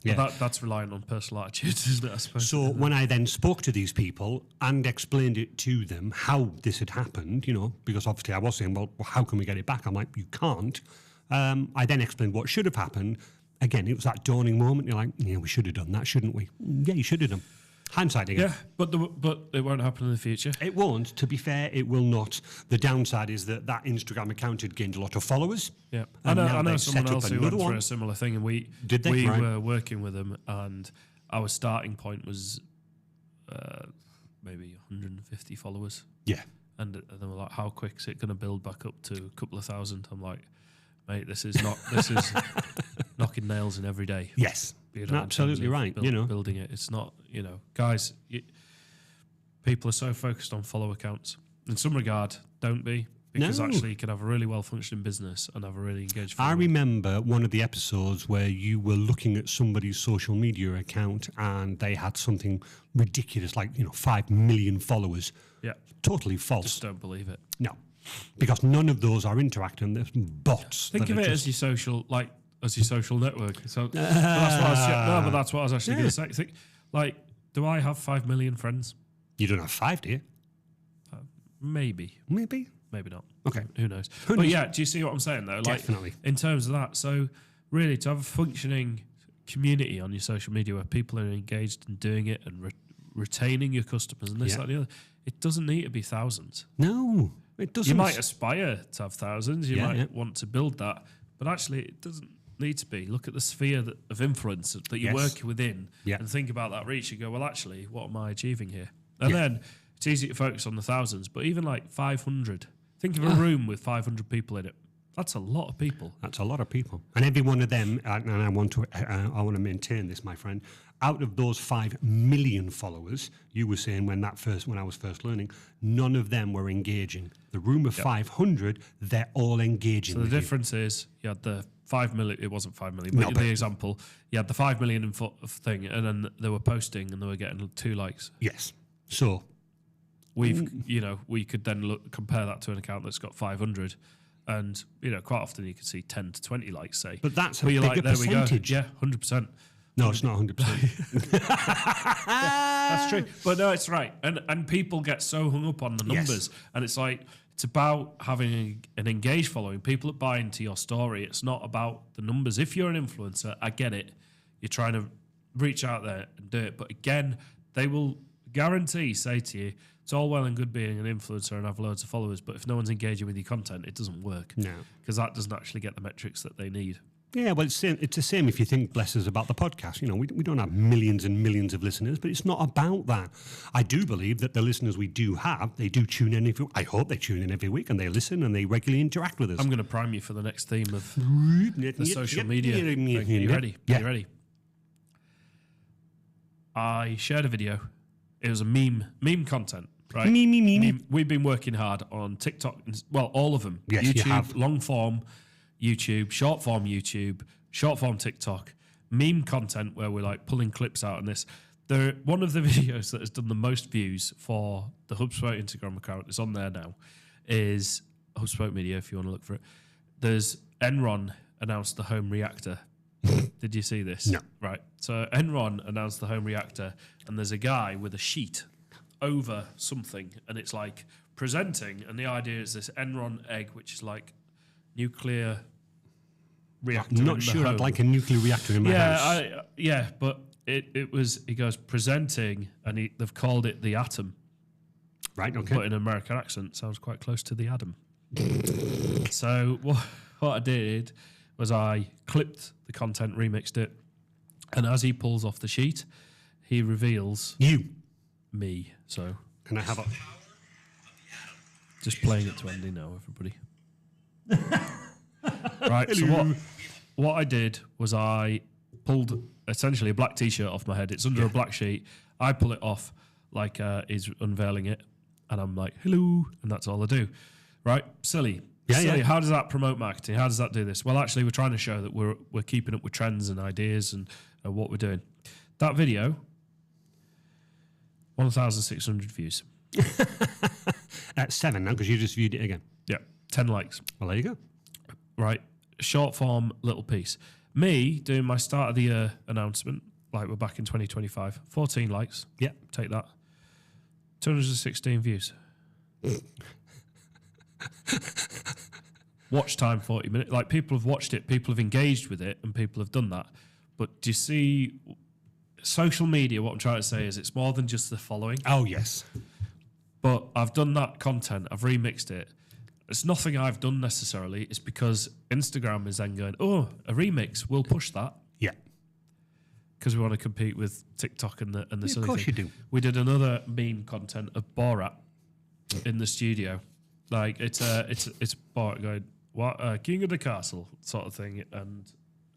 [SPEAKER 1] Yeah. But that's relying on personal attitudes, isn't it, I suppose?
[SPEAKER 2] So when I then spoke to these people and explained it to them, how this had happened, because obviously I was saying, well, how can we get it back? I'm like, you can't. I then explained what should have happened. Again, it was that dawning moment. You're like, yeah, we should have done that, shouldn't we? Yeah, you should have done. Hindsight again.
[SPEAKER 1] Yeah, but it won't happen in the future.
[SPEAKER 2] It won't. To be fair, it will not. The downside is that Instagram account had gained a lot of followers.
[SPEAKER 1] Yeah, I know someone else who went through a similar thing, and we were working with them, and our starting point was maybe 150 followers.
[SPEAKER 2] Yeah,
[SPEAKER 1] and they were like, "How quick is it going to build back up to a couple of thousand?" I'm like, "Mate, this is knocking nails in every day."
[SPEAKER 2] Yes. Absolutely right.
[SPEAKER 1] Building it. It's not, guys, people are so focused on follow accounts. In some regard, don't be. Because actually you can have a really well-functioning business and have a really engaged following.
[SPEAKER 2] I remember one of the episodes where you were looking at somebody's social media account and they had something ridiculous, like, 5 million followers.
[SPEAKER 1] Yeah.
[SPEAKER 2] Totally false.
[SPEAKER 1] Just don't believe it.
[SPEAKER 2] No. Because none of those are interacting. There's bots.
[SPEAKER 1] Think of it as your social, as your social network. So that's what I was actually going to say. Think, do I have 5 million friends?
[SPEAKER 2] You don't have 5, do you?
[SPEAKER 1] Maybe not.
[SPEAKER 2] Okay,
[SPEAKER 1] who knows? But yeah, do you see what I'm saying though?
[SPEAKER 2] Definitely.
[SPEAKER 1] In terms of that, so really to have a functioning community on your social media where people are engaged in doing it and retaining your customers and this, that, and the other, it doesn't need to be thousands.
[SPEAKER 2] No, it doesn't.
[SPEAKER 1] You might aspire to have thousands. You might want to build that, but actually, it doesn't need to be. Look at the sphere of influence that you're working within and think about that reach and go, well, actually, what am I achieving here? And then it's easy to focus on the thousands, but even 500. Think of a room with 500 people in it. That's a lot of people.
[SPEAKER 2] That's a lot of people. And every one of them, and I want to maintain this, my friend, out of those 5 million followers, you were saying when I was first learning, none of them were engaging. The room of 500, they're all engaging.
[SPEAKER 1] So the difference is you had the 5 million, it wasn't 5 million, but the example, you had the 5 million thing, and then they were posting and they were getting 2 likes.
[SPEAKER 2] Yes. So
[SPEAKER 1] we could then compare that to an account that's got 500. And, quite often you can see 10 to 20 likes, say.
[SPEAKER 2] But that's a bigger percentage.
[SPEAKER 1] Yeah, 100%.
[SPEAKER 2] No, it's not 100%.
[SPEAKER 1] That's true. But no, it's right. And people get so hung up on the numbers. Yes. And it's like, it's about having an engaged following. People that buy into your story. It's not about the numbers. If you're an influencer, I get it. You're trying to reach out there and do it. But again, they will say to you, it's all well and good being an influencer and have loads of followers, but if no one's engaging with your content, it doesn't work. No. Because that doesn't actually get the metrics that they need.
[SPEAKER 2] Yeah, well, it's the same if you think, bless us, about the podcast. We don't have millions and millions of listeners, but it's not about that. I do believe that the listeners we do have, they do tune in. I hope they tune in every week and they listen and they regularly interact with us.
[SPEAKER 1] I'm going to prime you for the next theme of the social media. Are you ready?
[SPEAKER 2] Yeah.
[SPEAKER 1] Are you ready? I shared a video. It was a meme content. Right.
[SPEAKER 2] Meme.
[SPEAKER 1] We've been working hard on TikTok. Well, all of them.
[SPEAKER 2] Yes,
[SPEAKER 1] YouTube,
[SPEAKER 2] you have.
[SPEAKER 1] long form YouTube, short form YouTube, short form TikTok, meme content where we're like pulling clips out on this. One of the videos that has done the most views for the Hubspoke Instagram account, it's on there now, is Hubspoke Media, if you want to look for it. There's Enron announced the home reactor. Did you see this?
[SPEAKER 2] No.
[SPEAKER 1] Right. So Enron announced the home reactor, and there's a guy with a sheet over something, and it's like presenting, and the idea is this Enron egg, which is like nuclear reactor.
[SPEAKER 2] I'm not sure I'd like a nuclear reactor in my house.
[SPEAKER 1] But it was, he goes presenting, and they've called it the atom.
[SPEAKER 2] Right, okay.
[SPEAKER 1] But in an American accent, sounds quite close to the atom. So what I did was I clipped the content, remixed it, and as he pulls off the sheet, he reveals me. So
[SPEAKER 2] can I have a
[SPEAKER 1] just playing it to Andy now, everybody. Right. Hello. So what I did was I pulled essentially a black t-shirt off my head. It's under a black sheet. I pull it off like he's unveiling it, and I'm like, hello, and that's all I do. Right? Silly.
[SPEAKER 2] Yeah.
[SPEAKER 1] How does that promote marketing? How does that do this? Well, actually, we're trying to show that we're keeping up with trends and ideas and what we're doing. That video, 1,600 views.
[SPEAKER 2] 7 now, because you just viewed it again.
[SPEAKER 1] Yeah, 10 likes.
[SPEAKER 2] Well, there you go.
[SPEAKER 1] Right, short form little piece. Me doing my start of the year announcement, like we're back in 2025, 14 likes.
[SPEAKER 2] Yeah.
[SPEAKER 1] Take that. 216 views. Watch time 40 minutes. Like, people have watched it, people have engaged with it, and people have done that. But do you see, social media, what I'm trying to say is it's more than just the following.
[SPEAKER 2] Oh, yes.
[SPEAKER 1] But I've done that content, I've remixed it. It's nothing I've done necessarily. It's because Instagram is then going, oh, a remix, we'll push that.
[SPEAKER 2] Yeah.
[SPEAKER 1] Because we want to compete with TikTok and the silly
[SPEAKER 2] of course
[SPEAKER 1] thing.
[SPEAKER 2] you do.
[SPEAKER 1] We did another meme content of Borat in the studio. Like, it's Borat going, what, King of the Castle sort of thing. And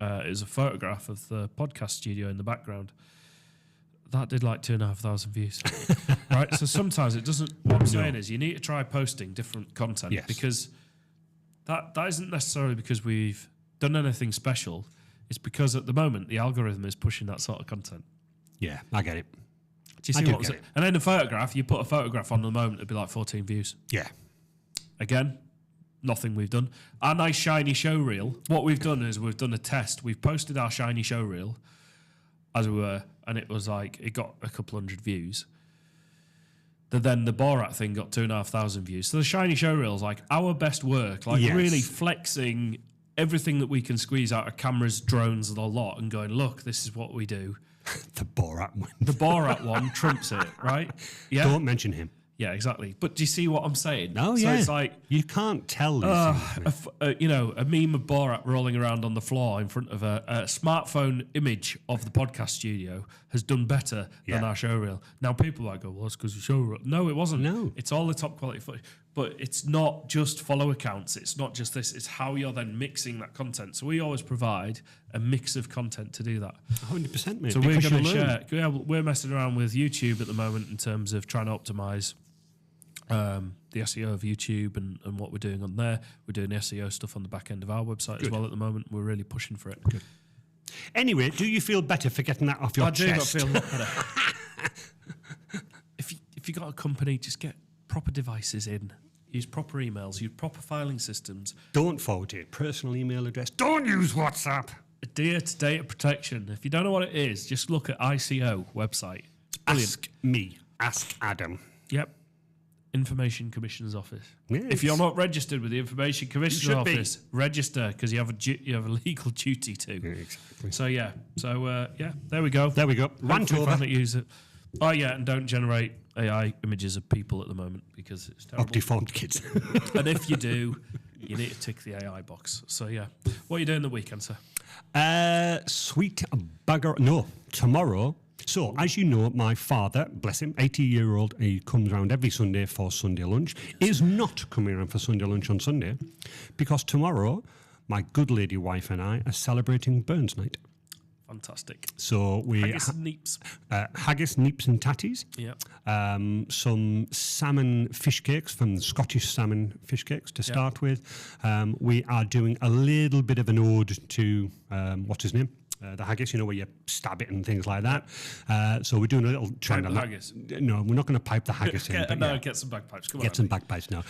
[SPEAKER 1] it's a photograph of the podcast studio in the background. That did like 2,500 views. Right? So sometimes it doesn't. What I'm saying is you need to try posting different content because that isn't necessarily because we've done anything special. It's because at the moment the algorithm is pushing that sort of content.
[SPEAKER 2] Yeah, I get it.
[SPEAKER 1] Do you see what I'm saying? And then a photograph, you put a photograph on the moment, it'd be like 14 views.
[SPEAKER 2] Yeah.
[SPEAKER 1] Again, nothing we've done. Our nice shiny show reel, what we've done is we've done a test. We've posted our shiny show reel as we were, and it was like, it got a couple hundred views. Then the Borat thing got 2,500 views. So the shiny show reel is like our best work, like really flexing everything that we can squeeze out of cameras, drones, and a lot, and going, look, this is what we do.
[SPEAKER 2] The Borat one.
[SPEAKER 1] The Borat one trumps it, right? Yeah.
[SPEAKER 2] Don't mention him.
[SPEAKER 1] Yeah, exactly. But do you see what I'm saying?
[SPEAKER 2] Oh,
[SPEAKER 1] so
[SPEAKER 2] yeah.
[SPEAKER 1] it's like,
[SPEAKER 2] you can't tell these things.
[SPEAKER 1] a meme of Borat rolling around on the floor in front of a smartphone image of the podcast studio has done better than our show reel. Now, people might go, well, that's because the show reel. No, it wasn't.
[SPEAKER 2] No.
[SPEAKER 1] It's all the top quality footage. But it's not just follow accounts. It's not just this. It's how you're then mixing that content. So we always provide a mix of content to do that.
[SPEAKER 2] 100%, mate.
[SPEAKER 1] So we're going to share. Yeah, we're messing around with YouTube at the moment in terms of trying to optimize the SEO of YouTube and what we're doing on there. We're doing SEO stuff on the back end of our website as well at the moment. We're really pushing for it.
[SPEAKER 2] Good. Anyway, do you feel better for getting that off your chest?
[SPEAKER 1] I do feel better. If you got a company, just get proper devices in. Use proper emails. Use proper filing systems.
[SPEAKER 2] Don't forward your personal email address. Don't use WhatsApp.
[SPEAKER 1] Adhere to data protection. If you don't know what it is, just look at ICO website. It's brilliant.
[SPEAKER 2] Ask me. Ask Adam.
[SPEAKER 1] Yep. Information Commissioner's Office.
[SPEAKER 2] Yes.
[SPEAKER 1] If you're not registered with the Information Commissioner's Office, register because you have a legal duty to.
[SPEAKER 2] Yeah, exactly.
[SPEAKER 1] So there we go.
[SPEAKER 2] There we go. Rant over.
[SPEAKER 1] Use it. Oh yeah, and don't generate AI images of people at the moment because it's terrible.
[SPEAKER 2] Of deformed kids.
[SPEAKER 1] And if you do, you need to tick the AI box. So yeah, what are you doing the weekend, sir?
[SPEAKER 2] Sweet bugger. No, tomorrow. So, as you know, my father, bless him, 80-year-old, he comes around every Sunday for Sunday lunch, is not coming around for Sunday lunch on Sunday because tomorrow, my good lady wife and I are celebrating Burns Night.
[SPEAKER 1] Fantastic.
[SPEAKER 2] So we
[SPEAKER 1] haggis and neeps.
[SPEAKER 2] Haggis, neeps and tatties.
[SPEAKER 1] Yeah.
[SPEAKER 2] Some salmon fish cakes from the Scottish salmon fish cakes to start with. We are doing a little bit of an ode to what's his name? The haggis, where you stab it and things like that. So we're doing a little trend on that.
[SPEAKER 1] Haggis.
[SPEAKER 2] No, we're not going to pipe the haggis in.
[SPEAKER 1] Get some bagpipes. Come on.
[SPEAKER 2] Get some bagpipes now.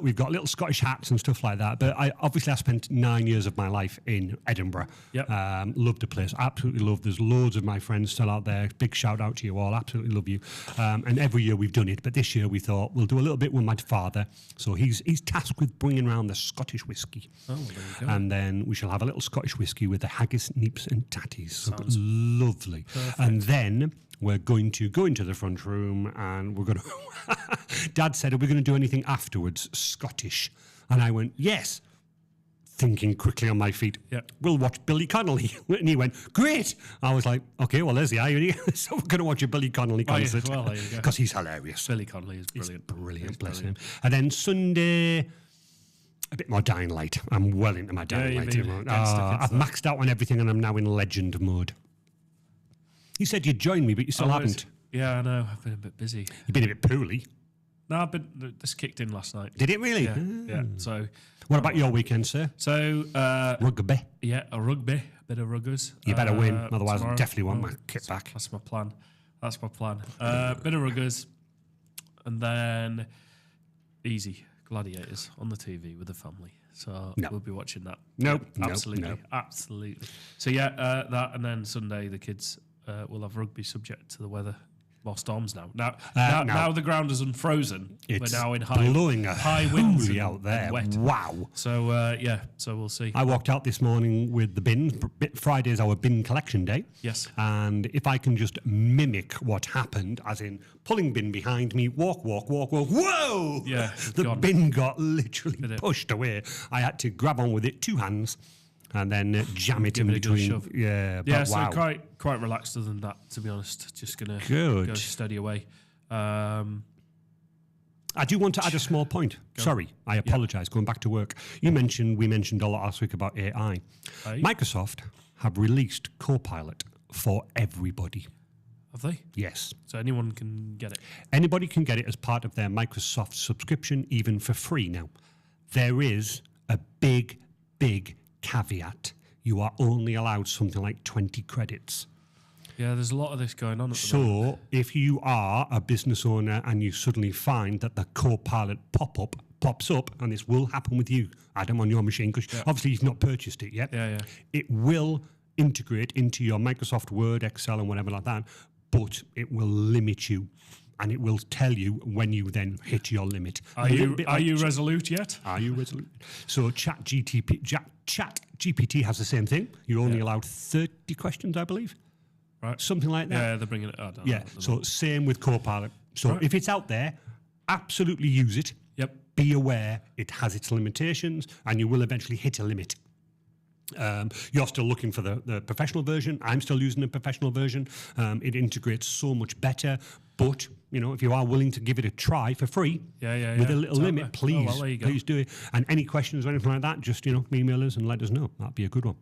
[SPEAKER 2] We've got little Scottish hats and stuff like that. But I spent 9 years of my life in Edinburgh.
[SPEAKER 1] Yep.
[SPEAKER 2] Loved the place. Absolutely loved. There's loads of my friends still out there. Big shout out to you all. Absolutely love you. And every year we've done it. But this year we thought we'll do a little bit with my father. So he's tasked with bringing around the Scottish whiskey.
[SPEAKER 1] Oh, well, there you go.
[SPEAKER 2] And then we shall have a little Scottish whiskey with the haggis, neeps and tatties.
[SPEAKER 1] Sounds
[SPEAKER 2] lovely.
[SPEAKER 1] Perfect.
[SPEAKER 2] And then we're going to go into the front room and we're going to... Dad said, are we going to do anything afterwards, Scottish? And I went, yes. Thinking quickly on my feet, we'll watch Billy Connolly. And he went, great. I was like, okay, well, there's the irony. So we're going to watch a Billy Connolly concert.
[SPEAKER 1] Well, there you go.
[SPEAKER 2] Because he's hilarious.
[SPEAKER 1] Billy Connolly is brilliant.
[SPEAKER 2] He's brilliant, bless him. And then Sunday... a bit more Dying Light. I'm well into my Dying Light. I've maxed out on everything and I'm now in legend mode. You said you'd join me, but you still haven't.
[SPEAKER 1] Yeah, I know. I've been a bit busy.
[SPEAKER 2] You've been a bit poorly.
[SPEAKER 1] No, this kicked in last night.
[SPEAKER 2] Did it really?
[SPEAKER 1] Yeah. So,
[SPEAKER 2] what about your weekend, sir?
[SPEAKER 1] So,
[SPEAKER 2] rugby.
[SPEAKER 1] Yeah, a bit of ruggers.
[SPEAKER 2] You better win, otherwise
[SPEAKER 1] tomorrow.
[SPEAKER 2] I definitely want my kit back.
[SPEAKER 1] That's my plan. Bit of ruggers, and then easy Gladiators on the TV with the family. So we'll be watching that.
[SPEAKER 2] Nope.
[SPEAKER 1] Absolutely. So that, and then Sunday the kids will have rugby subject to the weather. More storms now. Now the ground is unfrozen. We're now in high winds
[SPEAKER 2] out there.
[SPEAKER 1] And wet.
[SPEAKER 2] Wow.
[SPEAKER 1] So so we'll see.
[SPEAKER 2] I walked out this morning with the bin. Friday is our bin collection day.
[SPEAKER 1] Yes.
[SPEAKER 2] And if I can just mimic what happened, as in pulling bin behind me, walk, whoa!
[SPEAKER 1] Yeah.
[SPEAKER 2] The bin got literally pushed away. I had to grab on with it, 2 hands. And then jam it in between. Yeah, but
[SPEAKER 1] so
[SPEAKER 2] wow.
[SPEAKER 1] quite relaxed other than that, to be honest. Just going to go steady away.
[SPEAKER 2] I do want to add a small point. Sorry, I apologise. Going back to work. We mentioned a lot last week about AI. Microsoft have released Copilot for everybody.
[SPEAKER 1] Have they?
[SPEAKER 2] Yes.
[SPEAKER 1] So anyone can get it?
[SPEAKER 2] Anybody can get it as part of their Microsoft subscription, even for free now. There is a big caveat. You are only allowed something like 20 credits.
[SPEAKER 1] Yeah, there's a lot of this going on at the moment.
[SPEAKER 2] So if you are a business owner and you suddenly find that the Copilot pops up, and this will happen with you, Adam, on your machine, because obviously you've not purchased it yet.
[SPEAKER 1] Yeah.
[SPEAKER 2] It will integrate into your Microsoft Word, Excel, and whatever like that, but it will limit you. And it will tell you when you then hit your limit.
[SPEAKER 1] Are you resolute yet?
[SPEAKER 2] Are you resolute? So ChatGPT has the same thing. You're only allowed 30 questions, I believe.
[SPEAKER 1] Right.
[SPEAKER 2] Something like that.
[SPEAKER 1] Yeah, they're bringing it out.
[SPEAKER 2] So same with Copilot. So if it's out there, absolutely use it.
[SPEAKER 1] Yep.
[SPEAKER 2] Be aware it has its limitations, and you will eventually hit a limit. You're still looking for the professional version. I'm still using the professional version. It integrates so much better. But, if you are willing to give it a try for free with a little limit, please do it. And any questions or anything like that, just, email us and let us know. That'd be a good one.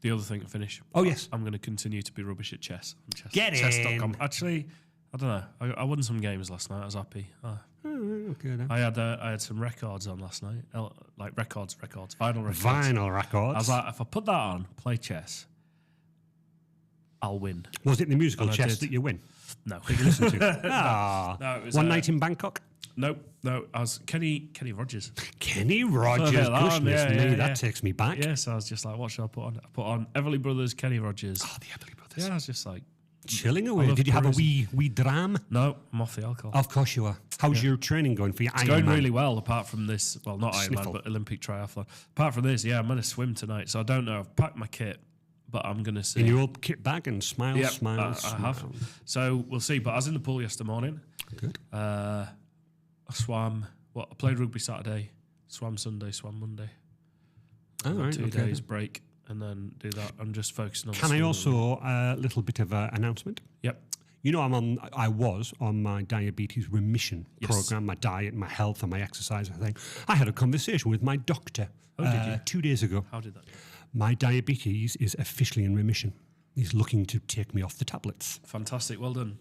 [SPEAKER 1] The other thing to finish.
[SPEAKER 2] Oh, yes.
[SPEAKER 1] I'm going to continue to be rubbish at chess.
[SPEAKER 2] Get in.
[SPEAKER 1] Chess.com. Actually, I don't know. I won some games last night. I was happy.
[SPEAKER 2] Okay, then.
[SPEAKER 1] I had some records on last night. Like records, vinyl records.
[SPEAKER 2] Vinyl records.
[SPEAKER 1] I was like, if I put that on, play chess, I'll win.
[SPEAKER 2] Was it the musical chess that you win?
[SPEAKER 1] No.
[SPEAKER 2] That you listen to?
[SPEAKER 1] No, it was
[SPEAKER 2] One Night in Bangkok?
[SPEAKER 1] No. I was Kenny Rogers.
[SPEAKER 2] Kenny Rogers, goodness me, that takes me back.
[SPEAKER 1] Yeah, so I was just like, what should I put on? I put on Everly Brothers, Kenny Rogers.
[SPEAKER 2] Oh, the Everly Brothers.
[SPEAKER 1] Yeah, I was just like...
[SPEAKER 2] Chilling away. Did you have a wee dram?
[SPEAKER 1] No, I'm off the alcohol.
[SPEAKER 2] Of course you are. How's your training going for your Ironman?
[SPEAKER 1] It's going really well, apart from this. Well, not Ironman, but Olympic triathlon. Apart from this, I'm going to swim tonight, so I don't know. I've packed my kit, but I'm going to see.
[SPEAKER 2] In your old kit bag and smile.
[SPEAKER 1] I have. So we'll see. But I was in the pool yesterday morning.
[SPEAKER 2] Good.
[SPEAKER 1] I swam. I played rugby Saturday, swam Sunday, swam Monday.
[SPEAKER 2] All right.
[SPEAKER 1] 2 days break. And then do that. I'm just focusing on.
[SPEAKER 2] Can I also a little bit of an announcement?
[SPEAKER 1] Yep.
[SPEAKER 2] I was on my diabetes remission program, my diet, my health, and my exercise. I had a conversation with my doctor 2 days ago.
[SPEAKER 1] How did that go?
[SPEAKER 2] My diabetes is officially in remission. He's looking to take me off the tablets.
[SPEAKER 1] Fantastic. Well done.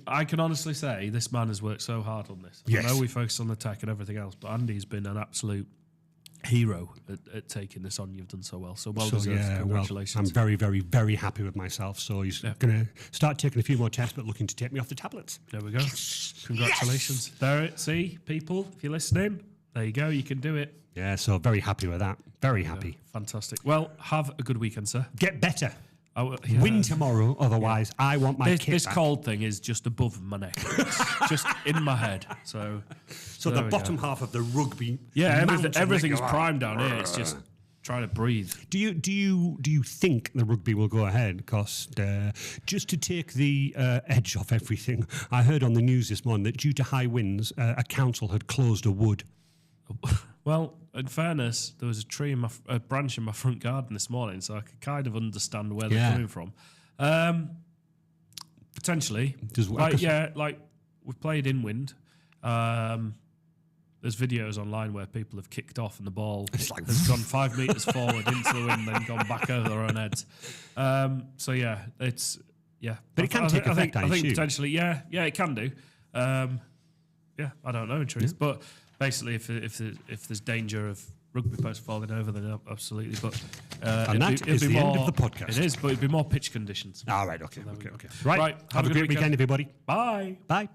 [SPEAKER 1] I can honestly say this man has worked so hard on this.
[SPEAKER 2] Yes.
[SPEAKER 1] I know we focus on the tech and everything else, but Andy's been an absolute hero at taking this on. You've done so well. So deserved. Congratulations.
[SPEAKER 2] I'm very, very, very happy with myself. So he's going to start taking a few more tests, but looking to take me off the tablets.
[SPEAKER 1] There we go. Congratulations. There it. See, people, if you're listening, there you go. You can do it.
[SPEAKER 2] Yeah, so very happy with that. Very happy.
[SPEAKER 1] Fantastic. Well, have a good weekend, sir.
[SPEAKER 2] Get better. Win tomorrow, otherwise I want my kit
[SPEAKER 1] This
[SPEAKER 2] back.
[SPEAKER 1] cold thing is just above my neck. It's just in my head. So
[SPEAKER 2] the bottom half of the rugby.
[SPEAKER 1] Yeah, everything's primed down here. It's just trying to breathe.
[SPEAKER 2] Do you think the rugby will go ahead? Because just to take the edge off everything, I heard on the news this morning that due to high winds, a council had closed a wood.
[SPEAKER 1] Well, in fairness, there was a branch in my front garden this morning, so I could kind of understand where they're coming from. Potentially, we've played in wind. There's videos online where people have kicked off and the ball has gone 5 meters forward into the wind, then gone back over their own heads. But
[SPEAKER 2] it can take effect.
[SPEAKER 1] I think potentially, it can do. I don't know in truth, but. Basically, if there's danger of rugby posts falling over, then absolutely. But
[SPEAKER 2] and that is the end of the podcast.
[SPEAKER 1] It is, but it'd be more pitch conditions.
[SPEAKER 2] All right, okay. Right, have a great weekend, everybody.
[SPEAKER 1] Bye.
[SPEAKER 2] Bye.